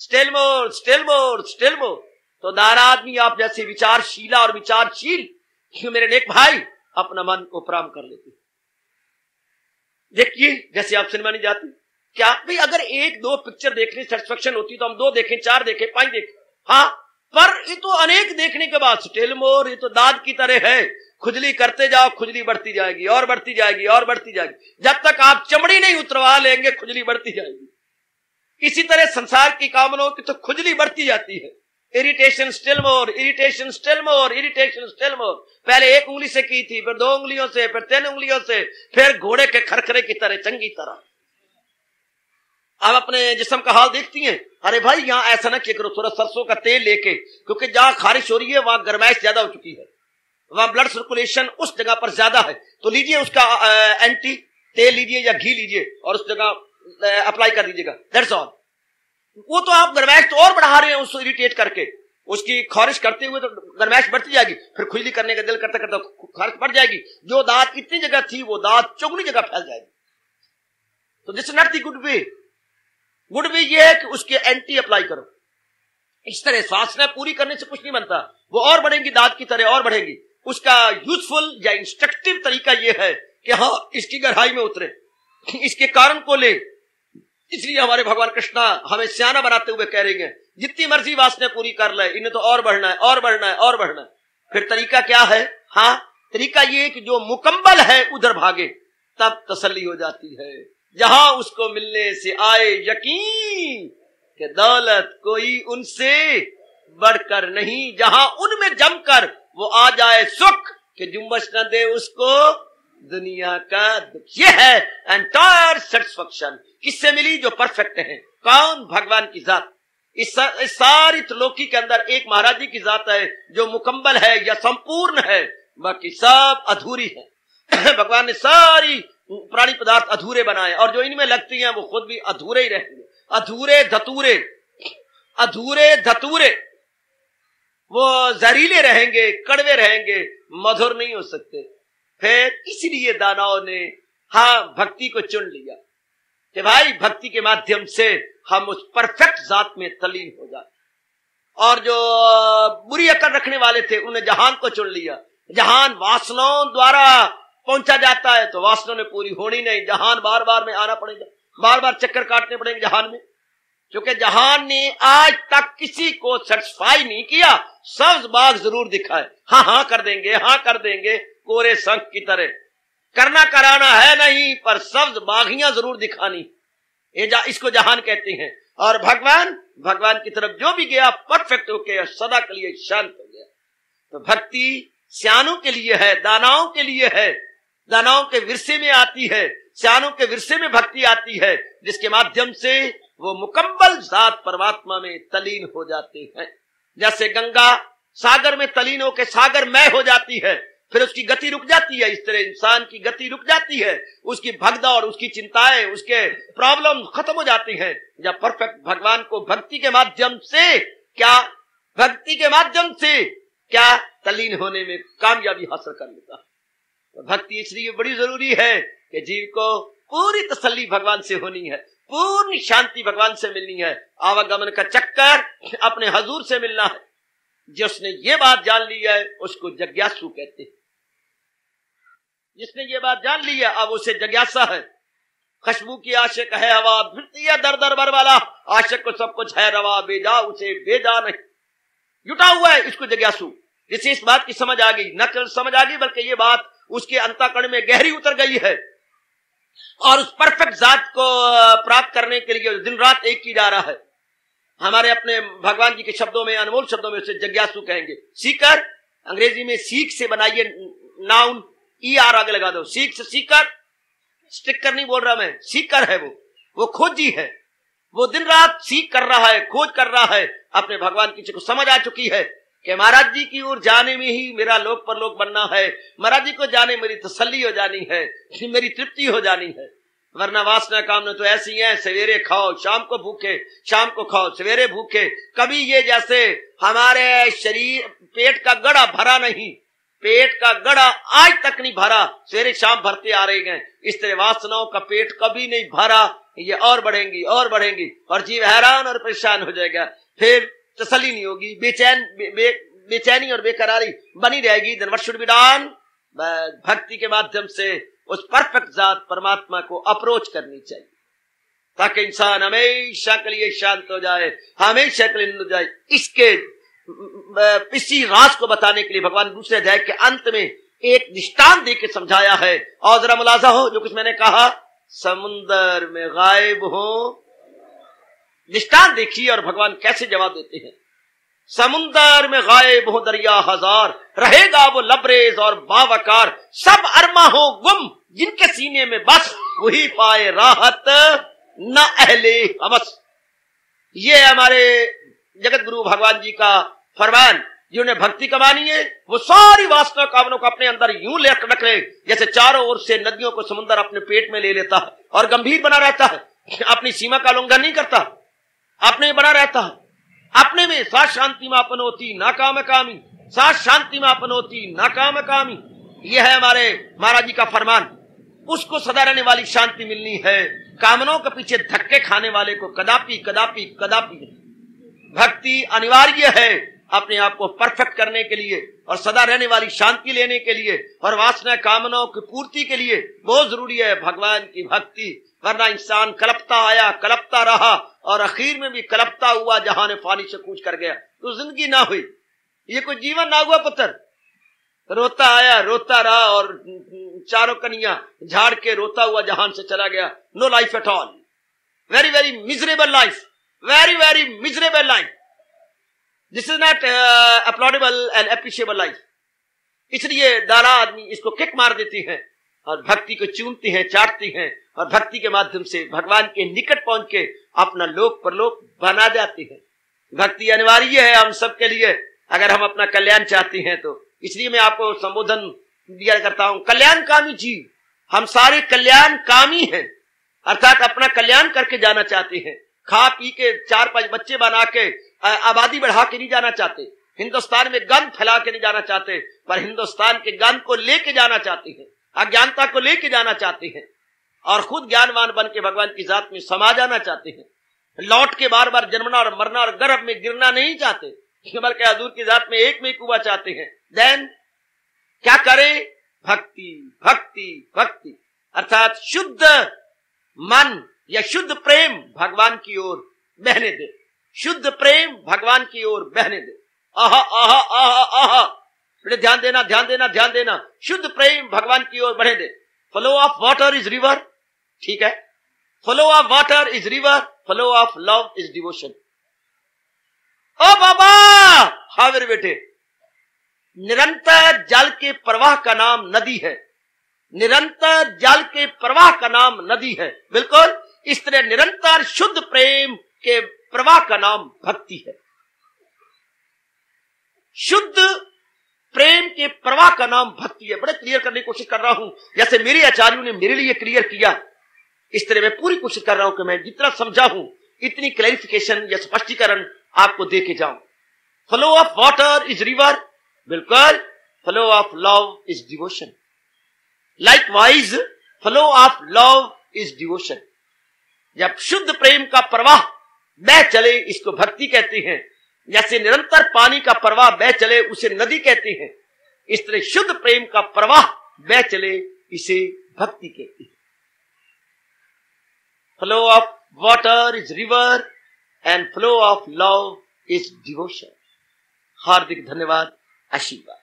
Still more still more still मोर। तो दारा आदमी आप जैसे विचारशीला और विचारशील मेरे नेक भाई अपना मन उपराम कर लेते। देखिए जैसे आप सिनेमा नहीं जाते, क्या भाई अगर एक दो पिक्चर देखने सेटिस्फेक्शन होती तो हम 2 देखें, 4 देखें, 5 देखें, हाँ, पर ये तो अनेक देखने के बाद स्टिल मोर, ये तो दाद की तरह है। खुजली करते जाओ, खुजली बढ़ती जाएगी और बढ़ती जाएगी और बढ़ती जाएगी, जब तक आप चमड़ी नहीं उतरवा लेंगे खुजली बढ़ती जाएगी। इसी तरह संसार की कामनाओं की तो खुजली बढ़ती जाती है। Irritation still more, irritation still more, irritation still more. पहले 1 उंगली से की थी, फिर 2 उंगलियों से, फिर 3 उंगलियों से, फिर घोड़े के खरखरे की तरह चंगी तरह। आप अपने जिस्म का हाल देखती हैं, अरे भाई यहाँ ऐसा ना किया करो, थोड़ा सरसों का तेल लेके, क्योंकि जहां खारिश हो रही है वहां गर्माइश ज्यादा हो चुकी है, वहां ब्लड सर्कुलेशन उस जगह पर ज्यादा है, तो लीजिए उसका एंटी तेल लीजिए या घी लीजिए और उस जगह अप्लाई कर दीजिएगा, दैट्स ऑल। वो तो आप गर्माइश तो और बढ़ा रहे हैं उसको इरिटेट करके, उसकी खारिश करते हुए तो गर्माइश बढ़ती जाएगी, फिर खुजली करने का दिल करते करते खारिश बढ़ जाएगी। जो दांत इतनी जगह थी वो दांत चौगुनी जगह फैल जाएगी। तो this is not the good way. Good way ये है कि उसके एंटी अप्लाई करो। इस तरह वासना पूरी करने से कुछ नहीं बनता, वो और बढ़ेंगी, दांत की तरह और बढ़ेगी। उसका यूजफुल या इंस्ट्रक्टिव तरीका यह है कि हाँ इसकी गहराई में उतरे, इसके कारण को ले। इसलिए हमारे भगवान कृष्णा हमें सियाना बनाते हुए कह रहे हैं जितनी मर्जी वासना पूरी कर ले, इन्हें तो और बढ़ना है और बढ़ना है और बढ़ना है। फिर तरीका क्या है? हाँ, तरीका ये कि जो मुकम्मल है उधर भागे, तब तसल्ली हो जाती है। जहां उसको मिलने से आए यकीन कि दौलत कोई उनसे बढ़कर नहीं, जहां उनमें जमकर वो आ जाए सुख कि जुम्बश न दे उसको दुनिया का दुख। ये है एंटायर सेटिस्फेक्शन। किससे मिली? जो परफेक्ट है। कौन? भगवान की जात। इस सारी त्रिलोकी के अंदर एक महाराज जी की जात है जो मुकम्मल है या संपूर्ण है, बाकी सब अधूरी है। भगवान ने सारी प्राणी पदार्थ अधूरे बनाए और जो इनमें लगती हैं वो खुद भी अधूरे ही रहेंगे। अधूरे धतूरे, अधूरे धतूरे, वो जहरीले रहेंगे, कड़वे रहेंगे, मधुर नहीं हो सकते। फिर इसलिए दानवों ने हाँ, भक्ति को चुन लिया कि भाई भक्ति के माध्यम से हम उस परफेक्ट जात में तल्लीन हो जाए। और जो बुरी अकल रखने वाले थे उन्हें जहान को चुन लिया। जहान वासनाओं द्वारा पहुंचा जाता है तो वासनाओं ने पूरी होनी नहीं, जहान बार बार में आना पड़ेगा, बार बार चक्कर काटने पड़ेंगे जहान में, क्योंकि जहान ने आज तक किसी को सेटिस्फाई नहीं किया। सब्ज बाग जरूर दिखाए, हाँ हाँ कर देंगे, हाँ कर देंगे, कोरे संख की तरह करना कराना है नहीं, पर सब्ज बागियां जरूर दिखानी, इसको जहान कहते हैं। और भगवान की तरफ जो भी गया परफेक्ट होके सदा के लिए शांत हो गया। तो भक्ति सियानों के लिए है, दानाओं के लिए है, दानाओं के विरसे में आती है, सियानों के विरसे में भक्ति आती है, जिसके माध्यम से वो मुकम्मल जात परमात्मा में तलीन हो जाते हैं। जैसे गंगा सागर में तलीन होकर सागरमय हो जाती है, फिर उसकी गति रुक जाती है, इस तरह इंसान की गति रुक जाती है, उसकी भगदौड़, उसकी चिंताएं, उसके प्रॉब्लम खत्म हो जाती हैं। जब परफेक्ट भगवान को भक्ति के माध्यम से क्या तल्लीन होने में कामयाबी हासिल कर लेता है। तो भक्ति इसलिए बड़ी जरूरी है कि जीव को पूरी तसल्ली भगवान से होनी है, पूर्ण शांति भगवान से मिलनी है, आवागमन का चक्कर अपने हजूर से मिलना है। जिसने ये बात जान ली है उसको जिज्ञासु कहते हैं। जिसने ये बात जान ली है अब उसे जिज्ञासा है। खुशबू की आशिक है हवा, फिरती है दर दर बर वाला, आशिक को सब कुछ है रवा, बेजा उसे बेजा नहीं, जुटा हुआ है इसको जिज्ञासु। जिसे इस बात की समझ आ गई, न केवल समझ आ गई बल्कि ये बात उसके अंतःकरण में गहरी उतर गई है, और उस परफेक्ट जात को प्राप्त करने के लिए दिन रात एक की जा रहा है। हमारे अपने भगवान जी के शब्दों में, अनमोल शब्दों में उसे जिज्ञासु कहेंगे। सीकर, अंग्रेजी में सीख से बनाइए नाउन, ER आगे लगा दो, सीख से सीकर, स्टिकर नहीं बोल रहा मैं, सीकर है वो खोजी है, वो दिन रात सीख कर रहा है, खोज कर रहा है, अपने भगवान की चीज को समझ आ चुकी है कि महाराज जी की ओर जाने में ही मेरा लोक परलोक बनना है, महाराज जी को जाने मेरी तसल्ली हो जानी है, मेरी तृप्ति हो जानी है। वरना वासना कामना तो ऐसी है, सवेरे खाओ शाम को भूखे, शाम को खाओ सवेरे भूखे। कभी ये जैसे हमारे शरीर पेट का गड़ा भरा नहीं, पेट का गड़ा आज तक नहीं भरा, सवेरे शाम भरते आ रहे हैं, इस तरह वासनाओं का पेट कभी नहीं भरा, ये और बढ़ेंगी और बढ़ेंगी, और जीव हैरान और परेशान हो जाएगा, फिर तसल्ली नहीं होगी, बेचैनी और बेकरारी बनी रहेगी। Then what should be done? भक्ति के माध्यम से उस परफेक्ट जात परमात्मा को अप्रोच करनी चाहिए, ताकि इंसान हमेशा के लिए शांत हो जाए, हमेशा के लिए हो जाए। इसके इसी राज को बताने के लिए भगवान दूसरे अध्याय के अंत में एक दृष्टांत देके समझाया है। और जरा मुलाजा हो जो कुछ मैंने कहा, समुंदर में गायब हो, दृष्टांत देखिए और भगवान कैसे जवाब देते हैं। समुंदर में गायब हो दरिया हजार, रहेगा वो लबरेज और बावकार, सब अरमा हो गुम जिनके सीने में बस, वही पाए राहत न अहले हवस। ये हमारे जगत गुरु भगवान जी का फरमान। जिन्हें भक्ति कमानी है वो सारी वासना कामनों को अपने अंदर यूं ले रख ले जैसे चारों ओर से नदियों को समुद्र अपने पेट में ले लेता है और गंभीर बना रहता है, अपनी सीमा का उल्लंघन नहीं करता, अपने बना रहता है, अपने में सात शांति में अपन होती नाकाम कामी, सात शांति में अपन होती नाकाम कामी। यह है हमारे महाराज जी का फरमान। उसको सदा रहने वाली शांति मिलनी है, कामनों के पीछे धक्के खाने वाले को कदापि कदापि कदापि नहीं। भक्ति अनिवार्य है अपने आप को परफेक्ट करने के लिए और सदा रहने वाली शांति लेने के लिए और वासना कामनाओं की पूर्ति के लिए बहुत जरूरी है भगवान की भक्ति। वरना इंसान कलपता आया कलपता रहा और आखिर में भी कलपता हुआ जहां फानी से कूच कर गया तो जिंदगी ना हुई, ये कोई जीवन ना हुआ पुत्र। रोता आया रोता रहा और चारों कन्या झाड़ के रोता हुआ जहान से चला गया। No life at all, very very miserable life, very very miserable life. This is not applaudable and appreciable life. इसलिए दारा आदमी इसको किक मार देती है और भक्ति को चूमती हैं, चाटती हैं और भक्ति के माध्यम से भगवान के निकट पहुंच के अपना लोक परलोक बना जाती है। भक्ति अनिवार्य है हम सबके लिए अगर हम अपना कल्याण चाहते हैं तो। इसलिए मैं आपको संबोधन दिया करता हूं, कल्याणकामी जीव। हम सारे कल्याणकामी हैं, अर्थात अपना कल्याण करके जाना चाहते हैं। खा पी के 4-5 बच्चे बना के आबादी बढ़ा के नहीं जाना चाहते, हिंदुस्तान में गंद फैला के नहीं जाना चाहते, पर हिंदुस्तान के गंद को लेके जाना चाहते हैं, अज्ञानता को लेके जाना चाहते हैं। और खुद ज्ञानवान बन के भगवान की जात में समा जाना चाहते हैं, लौट के बार बार जन्मना और मरना और गर्भ में गिरना नहीं चाहते, बल्कि हजूर की जात में एक में कुआ चाहते हैं, देन क्या करे? भक्ति भक्ति भक्ति, अर्थात शुद्ध मन या शुद्ध प्रेम भगवान की ओर बहने दे, शुद्ध प्रेम भगवान की ओर बहने दे। आहा आहा आहा आहा, ध्यान देना ध्यान देना ध्यान देना, शुद्ध प्रेम भगवान की ओर बढ़े दे। Flow of water is river, ठीक है, flow of water is river, flow of love is devotion. ओ बाबा, हाँ मेरे बेटे, निरंतर जल के प्रवाह का नाम नदी है, निरंतर जल के प्रवाह का नाम नदी है, बिल्कुल इस तरह निरंतर शुद्ध प्रेम के प्रवाह का नाम भक्ति है। शुद्ध प्रेम के प्रवाह का नाम भक्ति है। बड़े क्लियर करने की कोशिश कर रहा हूं, जैसे मेरे आचार्यों ने मेरे लिए क्लियर किया, इस तरह मैं पूरी कोशिश कर रहा हूं कि मैं जितना समझा हूं इतनी क्लैरिफिकेशन या स्पष्टीकरण आपको दे के जाऊं। Flow of water is river, बिल्कुल, flow of love is devotion. Likewise flow of love is devotion. जब शुद्ध प्रेम का प्रवाह बह चले, इसको भक्ति कहते हैं। जैसे निरंतर पानी का प्रवाह बह चले उसे नदी कहते हैं, इस तरह शुद्ध प्रेम का प्रवाह बह चले इसे भक्ति कहते हैं। Flow of water is river and flow of love is devotion. हार्दिक धन्यवाद, आशीर्वाद।